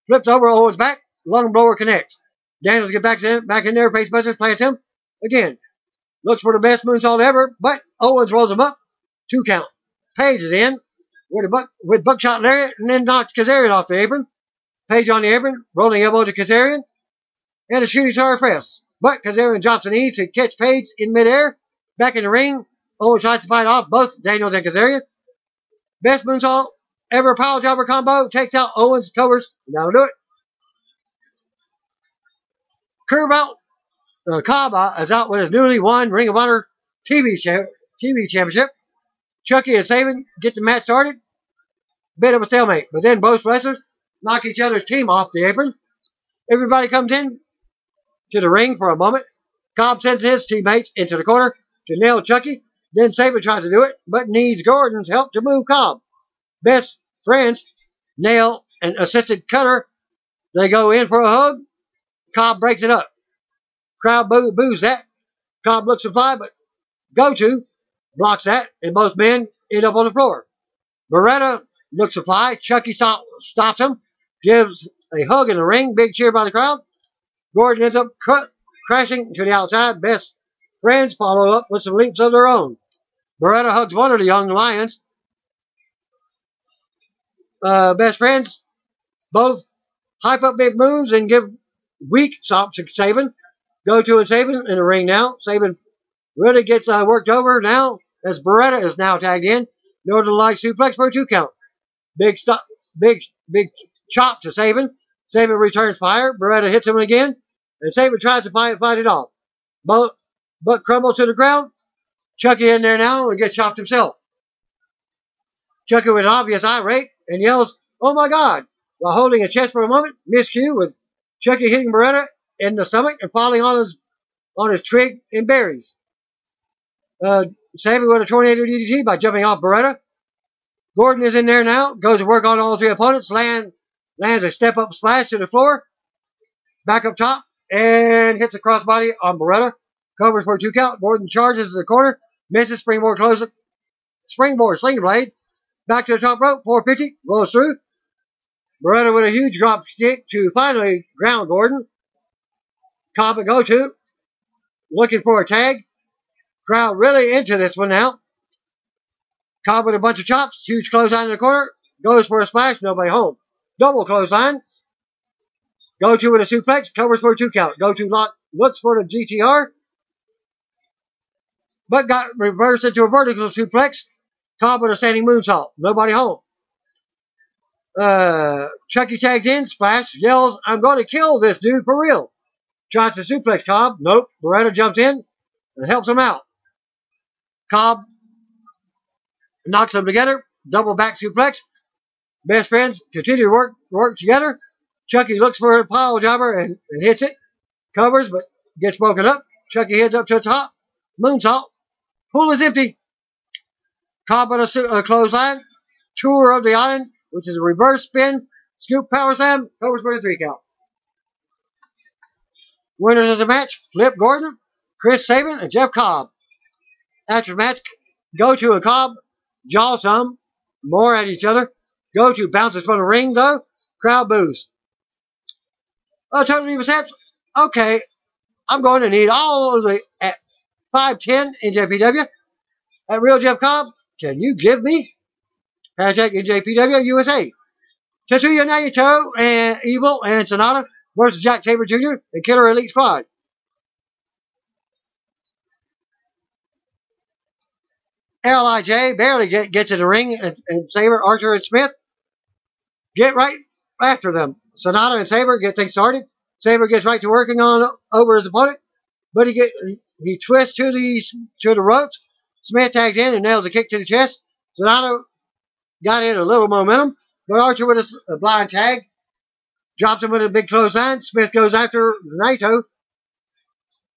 flips over Owens' back, lung blower connects. Daniels gets back in there, face buster, plants him again. Looks for the best moonsault ever, but Owens rolls him up. 2 count. Page is in with buckshot lariat and then knocks Kazarian off the apron. Page on the apron, rolling elbow to Kazarian, and a shooting star press. But Kazarian drops the knees to catch Page in midair. Back in the ring, Owens tries to fight off both Daniels and Kazarian. Best moonsault ever power jobber combo, takes out Owens, covers, and that'll do it. Curve out. Cobb is out with his newly won Ring of Honor TV championship. Chucky and Sabin get the match started. Bit of a stalemate, but then both wrestlers knock each other's team off the apron. Everybody comes in to the ring for a moment. Cobb sends his teammates into the corner to nail Chucky. Then Sabin tries to do it, but needs Gordon's help to move Cobb. Best friends nail an assisted cutter. They go in for a hug. Cobb breaks it up. Crowd boos that. Cobb looks to fly, but Go-To blocks that, and both men end up on the floor. Beretta looks to fly. Chucky stops him, gives a hug in the ring. Big cheer by the crowd. Gordon ends up crashing to the outside. Best friends follow up with some leaps of their own. Beretta hugs one of the young lions. Best friends both hype up big moves and give weak stops to Sabin. Go-To and Sabin in the ring now. Sabin really gets worked over now as Beretta is now tagged in. Northern Light suplex for a 2 count. Big chop to Sabin. Sabin returns fire. Beretta hits him again, and Sabin tries to fight it off. But crumbles to the ground. Chucky in there now and gets chopped himself. Chucky with an obvious irate and yells, "Oh my God!" while holding his chest for a moment. Miscue with Chucky hitting Beretta in the stomach and falling on his twig and berries. Sabin with a tornado DDT by jumping off Beretta. Gordon is in there now. Goes to work on all 3 opponents. Lands a step-up splash to the floor. Back up top and hits a crossbody on Beretta. Covers for a 2 count. Gordon charges to the corner. Misses springboard sling blade. Back to the top rope. 450. Rolls through. Beretta with a huge drop kick to finally ground Gordon. Cobb and Go-To looking for a tag. Crowd really into this one now. Cobb with a bunch of chops. Huge clothesline in the corner. Goes for a splash. Nobody home. Double clothesline. Go-To with a suplex. Covers for a 2 count. Go-To looks for the GTR. But got reversed into a vertical suplex. Cobb with a standing moonsault. Nobody home. Chucky tags in. Splash. Yells, "I'm going to kill this dude for real." Tries to suplex Cobb. Nope. Beretta jumps in and helps him out. Cobb knocks them together. Double back suplex. Best friends continue to work together. Chucky looks for a pile jobber and hits it. Covers, but gets broken up. Chucky heads up to the top. Moonsault. Pool is empty. Cobb on a clothesline. Tour of the island, which is a reverse spin. Scoop power slam. Covers for the 3 count. Winners of the match, Flip Gordon, Chris Sabin, and Jeff Cobb. After the match, Go-To and Cobb jaw some more at each other. Go-To bounces from the ring, though. Crowd boos. Totally perception. Okay, I'm going to need all of the at 5'10" NJPW. At Real Jeff Cobb, can you give me? Hashtag NJPW USA. Tetsuya Naito and Evil and Sonata versus Jack Sabre Jr. and Killer Elite Squad. LIJ barely gets in the ring, and Sabre, Archer, and Smith get right after them. Sonata and Sabre get things started. Sabre gets right to working on over his opponent, but he twists to the ropes. Smith tags in and nails a kick to the chest. Sonata got in a little momentum, but Archer with a blind tag Drops him with a big clothesline. Smith goes after Naito.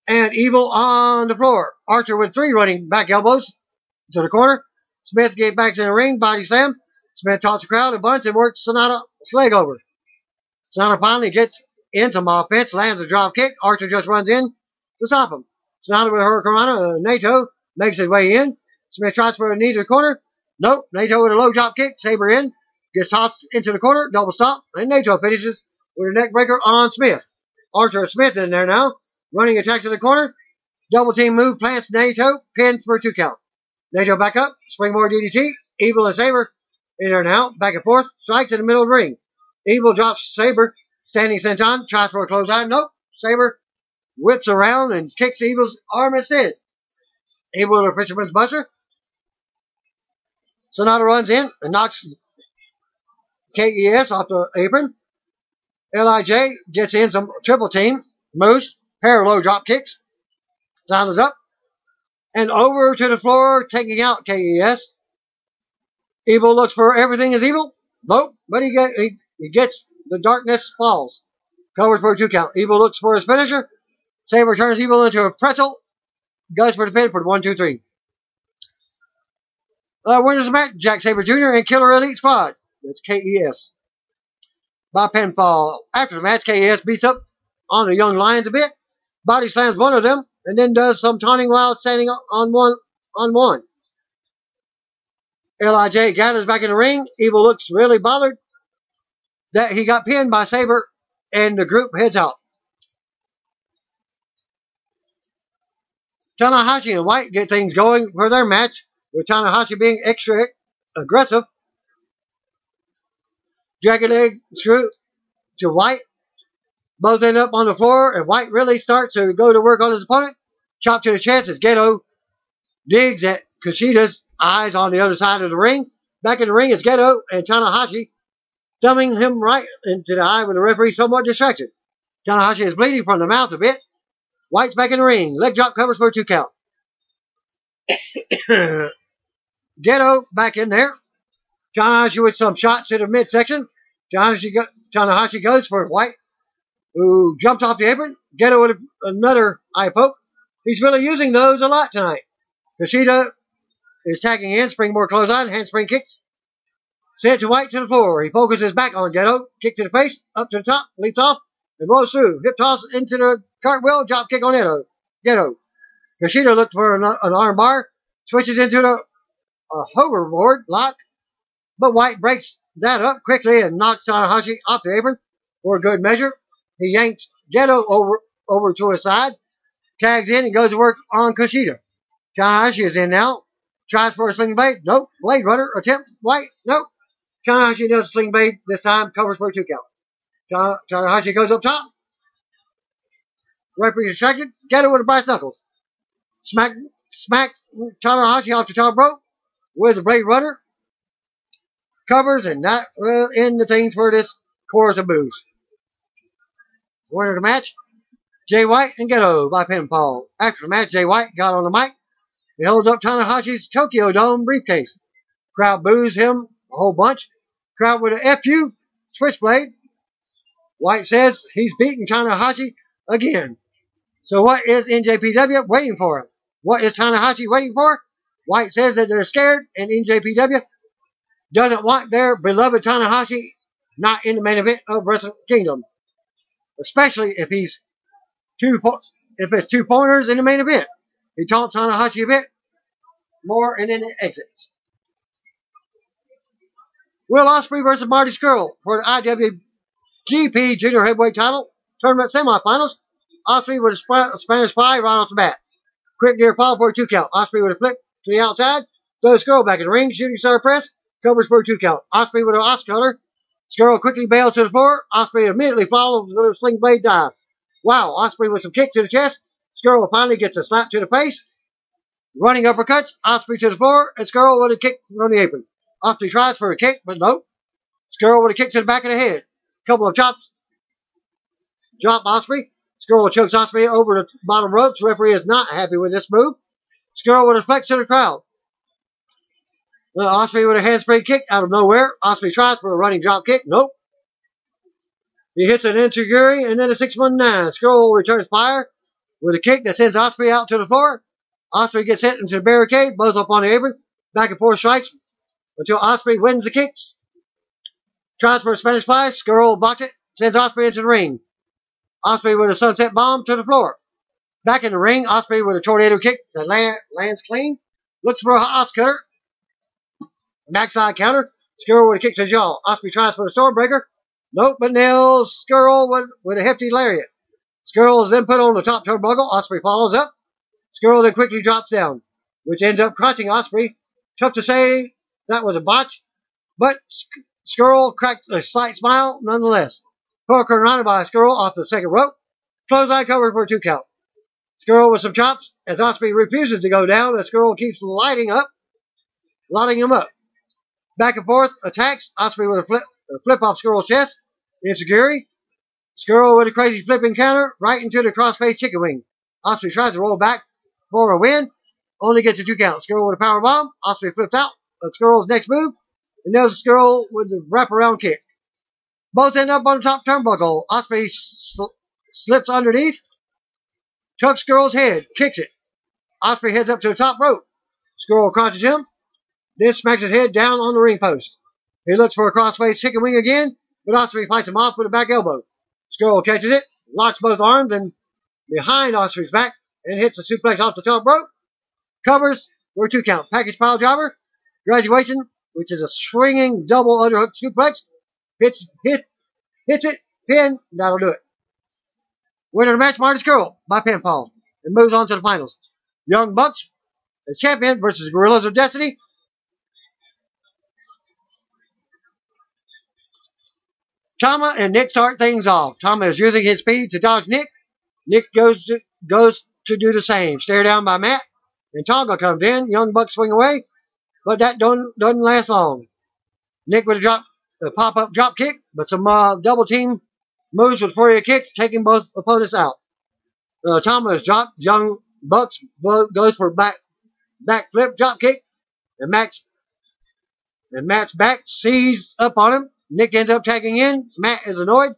And Evil on the floor. Archer with 3 running back elbows to the corner. Smith gets back to the ring. Body slam. Smith taunts the crowd a bunch and works Sonata's leg over. Sonata finally gets in some offense. Lands a drop kick. Archer just runs in to stop him. Sonata with a hurricanrana. Naito makes his way in. Smith tries for a knee to the corner. Nope. Naito with a low drop kick. Saber in. Gets tossed into the corner. Double stop. And Naito finishes with a neck breaker on Smith. Archer and Smith in there now. Running attacks in the corner. Double team move. Plants Naito. Pin for a 2 count. Naito back up. Springboard DDT. Evil and Saber in there now. Back and forth. Strikes in the middle of the ring. Evil drops Saber. Standing senton. Tries for a clothesline. Nope. Saber whips around and kicks Evil's arm instead. Evil with a fisherman's buster. Sonata runs in and knocks KES off the apron. LIJ gets in some triple team moves. Pair of low drop kicks. Time is up. And over to the floor, taking out KES. Evil looks for everything is evil. Nope. But he gets the darkness falls. Covers for a 2 count. Evil looks for his finisher. Saber turns Evil into a pretzel. Goes for the pin for the 1, 2, 3. Winners of the match, Jack Sabre Jr. and Killer Elite Squad. That's KES. By pinfall. After the match, KES beats up on the Young Lions a bit. Body slams one of them. And then does some taunting while standing on one. LIJ gathers back in the ring. Evil looks really bothered that he got pinned by Saber. And the group heads out. Tanahashi and White get things going for their match, with Tanahashi being extra aggressive. Dragon leg screw to White. Both end up on the floor, and White really starts to go to work on his opponent. Chop to the chest as Geto digs at Kushida's eyes on the other side of the ring. Back in the ring is Geto and Tanahashi, thumbing him right into the eye with the referee somewhat distracted. Tanahashi is bleeding from the mouth a bit. White's back in the ring. Leg drop covers for a 2 count. Geto back in there. Tanahashi with some shots to the midsection. Tanahashi goes for White, who jumps off the apron. Geto with another eye poke. He's really using those a lot tonight. Kushida is tagging in. Springboard clothesline. Handspring kicks. Sent to White to the floor. He focuses back on Geto. Kick to the face. Up to the top. Leaps off. And rolls through. Hip toss into the cartwheel. Drop kick on Geto. Kushida looked for an arm bar. Switches into the hoverboard lock. But White breaks that up quickly and knocks Tanahashi off the apron for a good measure. He yanks Geto over to his side. Tags in and goes to work on Kushida. Tanahashi is in now. Tries for a sling blade. Nope. Blade runner. Attempt. White. Nope. Tanahashi does a sling blade this time. Covers for a 2 count. Tanahashi goes up top. Referee distracted. Geto with a brass knuckles. Smack Tanahashi off the top rope with a blade runner. Covers, and that will end the things for this chorus of moves. Winner of the match, Jay White and Geto by pinfall. After the match, Jay White got on the mic. He holds up Tanahashi's Tokyo Dome briefcase. Crowd boos him a whole bunch. Crowd with a FU switchblade. White says he's beating Tanahashi again. So what is NJPW waiting for him? What is Tanahashi waiting for? White says that they're scared, and NJPW doesn't want their beloved Tanahashi not in the main event of Wrestle Kingdom. Especially if it's two foreigners in the main event. He taunts Tanahashi a bit more and then it exits. Will Ospreay versus Marty Scurll for the IWGP Junior Heavyweight Title Tournament Semifinals. Ospreay with a Spanish Fly right off the bat. Quick near fall for a 2 count. Ospreay with a flip to the outside. Throws Scurll back in the ring. Shooting star press. Covers for a 2 count. Ospreay with an Oscutter. Scurll quickly bails to the floor. Ospreay immediately follows with a sling blade dive. Wow, Ospreay with some kick to the chest. Scurll finally gets a slap to the face. Running uppercuts. Ospreay to the floor. And Scurll with a kick from the apron. Ospreay tries for a kick, but nope. Scurll with a kick to the back of the head. Couple of chops. Drop Ospreay. Scurll chokes Ospreay over the bottom ropes. Referee is not happy with this move. Scurll with a flex to the crowd. Ospreay with a handspring kick out of nowhere. Ospreay tries for a running drop kick. Nope. He hits an enziguri and then a 619. Skrull returns fire with a kick that sends Osprey out to the floor. Osprey gets hit into the barricade, both up on the apron. Back and forth strikes until Osprey wins the kicks. Tries for a Spanish fly. Skrull blocks it, sends Osprey into the ring. Osprey with a sunset bomb to the floor. Back in the ring, Osprey with a tornado kick that lands clean. Looks for a Haas cutter. Backside counter. Skrull with a kick to the jaw. Osprey tries for the Stormbreaker. Nope, but nails Skrull with a hefty lariat. Skrull is then put on the top turnbuckle. Osprey follows up. Skrull then quickly drops down, which ends up crotching Osprey. Tough to say that was a botch, but Skrull cracked a slight smile nonetheless. Hurricanrana by Skrull off the second rope. Clothesline cover for a 2 count. Skrull with some chops as Osprey refuses to go down as Skrull keeps lighting him up. Back and forth attacks. Osprey with a flip off Skrull's chest. Enziguri. Skrull with a crazy flipping counter right into the crossface chicken wing. Osprey tries to roll back for a win. Only gets a 2 count. Skrull with a power bomb. Osprey flips out of Skrull's next move. And nails Skrull with the wraparound kick. Both end up on the top turnbuckle. Osprey slips underneath. Tucks Skrull's head. Kicks it. Osprey heads up to the top rope. Skrull crosses him. Then smacks his head down on the ring post. He looks for a crossface chicken wing again, but Osprey fights him off with a back elbow. Skrull catches it, locks both arms and behind Osprey's back, and hits a suplex off the top rope. Covers for a 2 count. Package pile driver. Graduation, which is a swinging double underhook suplex. Hits it, pin, that'll do it. Winner of the match, Marty Skrull by pinfall, and moves on to the finals. Young Bucks as champion versus Gorillas of Destiny. Tama and Nick start things off. Tama is using his speed to dodge Nick. Nick goes to do the same. Stare down by Matt. And Tonga comes in. Young Bucks swing away. But that doesn't last long. Nick with a pop-up drop kick. But some double team moves with flurry of kicks, taking both opponents out. Tama is dropped. Young Bucks goes for back flip drop kick. And Matt's back sees up on him. Nick ends up tagging in. Matt is annoyed.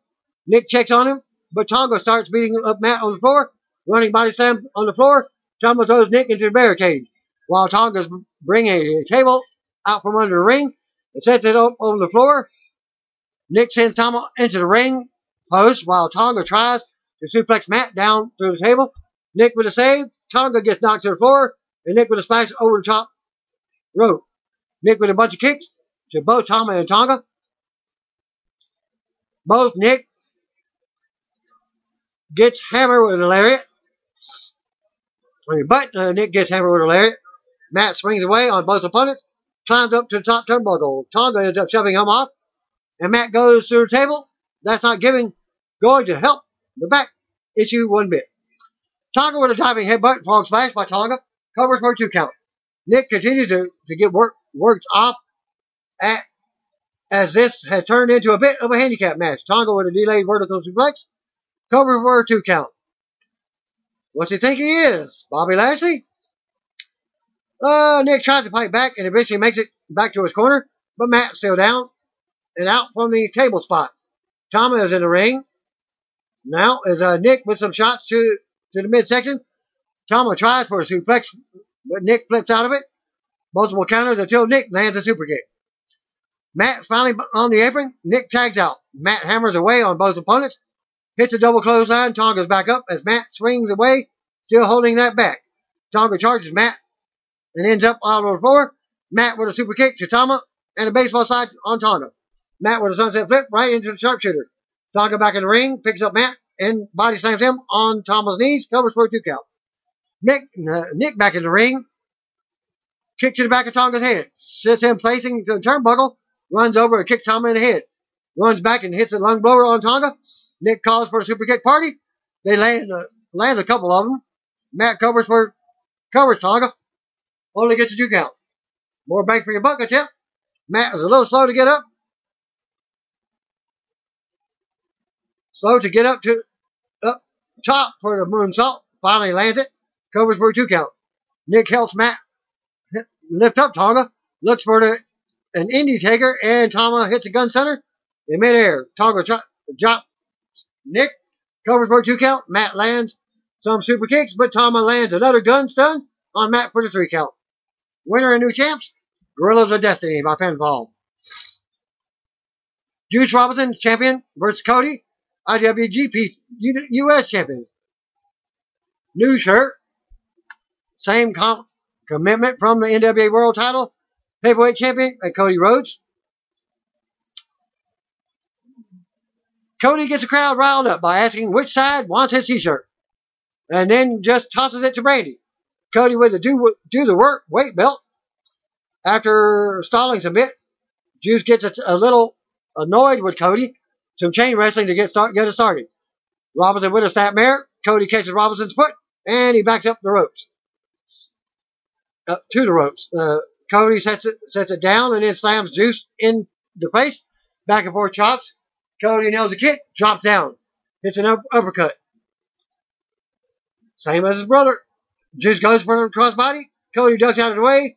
Nick checks on him, but Tonga starts beating up Matt on the floor. Running body slam on the floor. Tonga throws Nick into the barricade, while Tonga's bringing a table out from under the ring and sets it up on the floor. Nick sends Tonga into the ring post, while Tonga tries to suplex Matt down through the table. Nick with a save. Tonga gets knocked to the floor, and Nick with a splash over the top rope. Nick with a bunch of kicks to both Tama and Tonga. Both Nick gets hammered with a lariat. Nick gets hammered with a lariat. Matt swings away on both opponents. Climbs up to the top turnbuckle. Tonga ends up shoving him off. And Matt goes through the table. That's not going to help the back issue one bit. Tonga with a diving headbutt. Frog splash by Tonga. Covers for a 2 count. Nick continues to get worked off as this has turned into a bit of a handicap match. Tonga with a delayed vertical suplex. Cover for a 2 count. What's he think he is? Bobby Lashley? Nick tries to fight back and eventually makes it back to his corner, but Matt's still down and out from the table spot. Tama is in the ring. Now is Nick with some shots to the midsection. Tama tries for a suplex, but Nick flips out of it. Multiple counters until Nick lands a super kick. Matt finally on the apron. Nick tags out. Matt hammers away on both opponents. Hits a double clothesline. Tonga's back up as Matt swings away, still holding that back. Tonga charges Matt and ends up out on the floor. Matt with a super kick to Tama and a baseball slide on Tonga. Matt with a sunset flip right into the sharpshooter. Tonga back in the ring, picks up Matt and body slams him on Tama's knees, covers for a 2 count. Nick back in the ring, kick to the back of Tonga's head, sits him facing the turnbuckle, runs over and kicks Tama in the head. Runs back and hits a lung blower on Tonga. Nick calls for a super kick party. They land a couple of them. Matt covers Tonga. Only gets a 2 count. More bang for your buck attempt. Matt is a little slow to get up. Slow to get up top for the moonsault. Finally lands it. Covers for a 2 count. Nick helps Matt lift up Tonga. Looks for an indie taker, and Tama hits a gun center in midair. Tonga Nick covers for a 2 count. Matt lands some super kicks, but Tama lands another gun stun on Matt for the 3 count. Winner and new champs, Gorillas of Destiny by pinfall. Juice Robinson, champion, versus Cody, IWGP US champion. New shirt, same commitment from the NWA World title, heavyweight champion at Cody Rhodes. Cody gets the crowd riled up by asking which side wants his t-shirt, and then just tosses it to Brandy. Cody with a do the work weight belt. After stalling some bit, Juice gets a little annoyed with Cody. Some chain wrestling to get it started. Robinson with a snapmare. Cody catches Robinson's foot, and he backs up the ropes. Up to the ropes. Cody sets it down and then slams Juice in the face. Back and forth chops. Cody nails a kick, drops down. Hits an uppercut. Same as his brother. Juice goes for a crossbody. Cody ducks out of the way.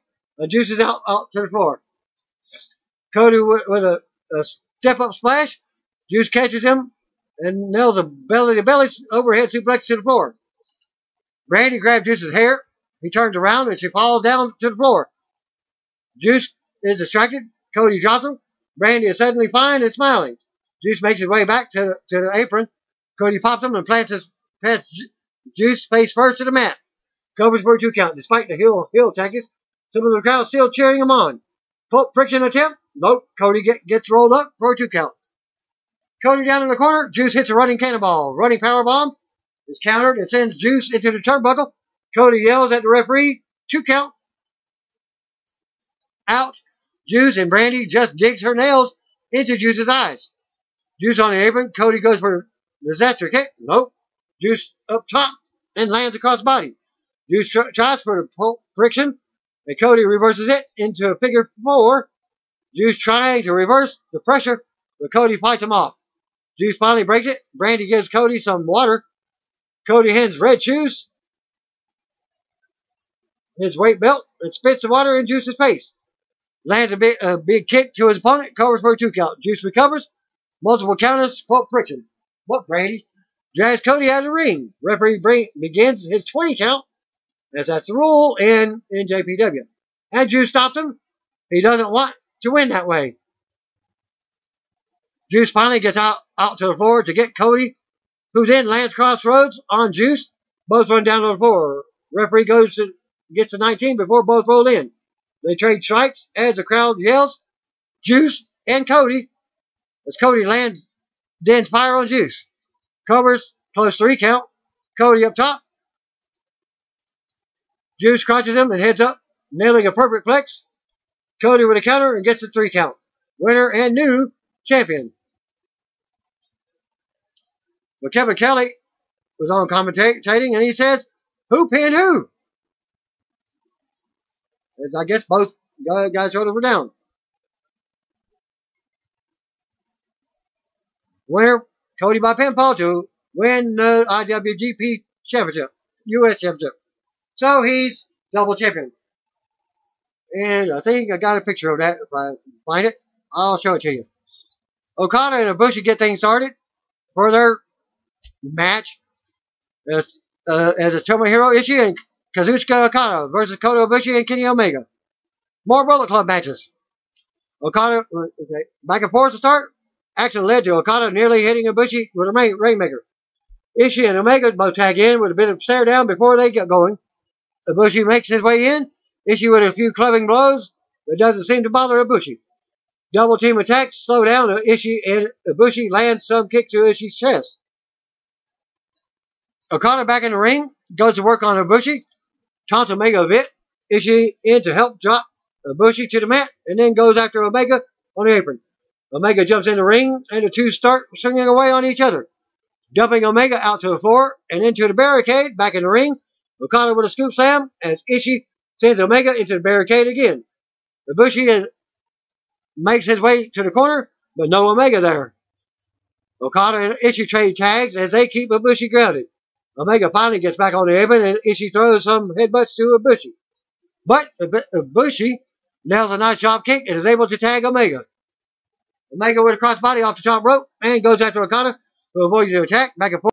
Juice is out to the floor. Cody with a step-up splash. Juice catches him and nails a belly-to-belly overhead suplex to the floor. Brandy grabs Juice's hair. He turns around and she falls down to the floor. Juice is distracted. Cody drops him. Brandy is suddenly fine and smiling. Juice makes his way back to the apron. Cody pops him and plants Juice face first to the mat. Covers for a 2 count. Despite the heel tactics, some of the crowd still cheering him on. Pulp friction attempt. Nope. Cody gets rolled up for a 2 count. Cody down in the corner. Juice hits a running cannonball. Running powerbomb is countered and sends Juice into the turnbuckle. Cody yells at the referee. 2 count. Out. Juice and Brandy just digs her nails into Juice's eyes. Juice on the apron. Cody goes for the disaster kick. Nope. Juice up top and lands across the body. Juice tries for the pulp friction, and Cody reverses it into a figure 4. Juice trying to reverse the pressure, but Cody fights him off. Juice finally breaks it. Brandy gives Cody some water. Cody hands red shoes his weight belt and spits the water in Juice's face. Lands a big kick to his opponent. Covers for a 2 count. Juice recovers. Multiple counters. Pulp friction. What, Brandy? Drags Cody out of the ring. Referee begins his 20 count, as that's the rule in njpw. And Juice stops him. He doesn't want to win that way. Juice finally gets out to the floor to get Cody, who then lands crossroads on Juice. Both run down to the floor. Referee gets to 19 before both roll in. They trade strikes as the crowd yells, Juice and Cody, as Cody lands Den's fire on Juice. Covers, close 3 count. Cody up top. Juice crotches him and heads up, nailing a perfect flex. Cody with a counter and gets the 3 count. Winner and new champion. But Kevin Kelly was on commentating and he says, who pinned who? As I guess both guys' shoulders were down. Winner, Cody by pinfall to win the IWGP Championship, US Championship. So he's double champion. And I think I got a picture of that. If I find it, I'll show it to you. Okada and Ibushi get things started for their match as a Tomohiro Ishii and Kazuchika Okada versus Kota Ibushi and Kenny Omega. More Bullet Club matches. Okada, back and forth to start. Action led to Okada nearly hitting Ibushi with a Rainmaker. Ishii and Omega both tag in with a bit of stare down before they get going. Ibushi makes his way in. Ishii with a few clubbing blows, but doesn't seem to bother Ibushi. Double team attacks slow down Ishii and Ibushi lands some kick to Ishii's chest. Okada back in the ring, goes to work on Ibushi, taunts Omega a bit. Ishii in to help drop Ibushi to the mat, and then goes after Omega on the apron. Omega jumps in the ring, and the two start swinging away on each other. Dumping Omega out to the floor and into the barricade, back in the ring. Okada with a scoop slam as Ishii sends Omega into the barricade again. Ibushi makes his way to the corner, but no Omega there. Okada and Ishii trade tags as they keep Ibushi grounded. Omega finally gets back on the apron and Ishii throws some headbutts to Ibushi. But Ibushi nails a nice drop kick and is able to tag Omega. Omega with a crossbody off the top rope and goes after Okada. who avoids the attack back and forth.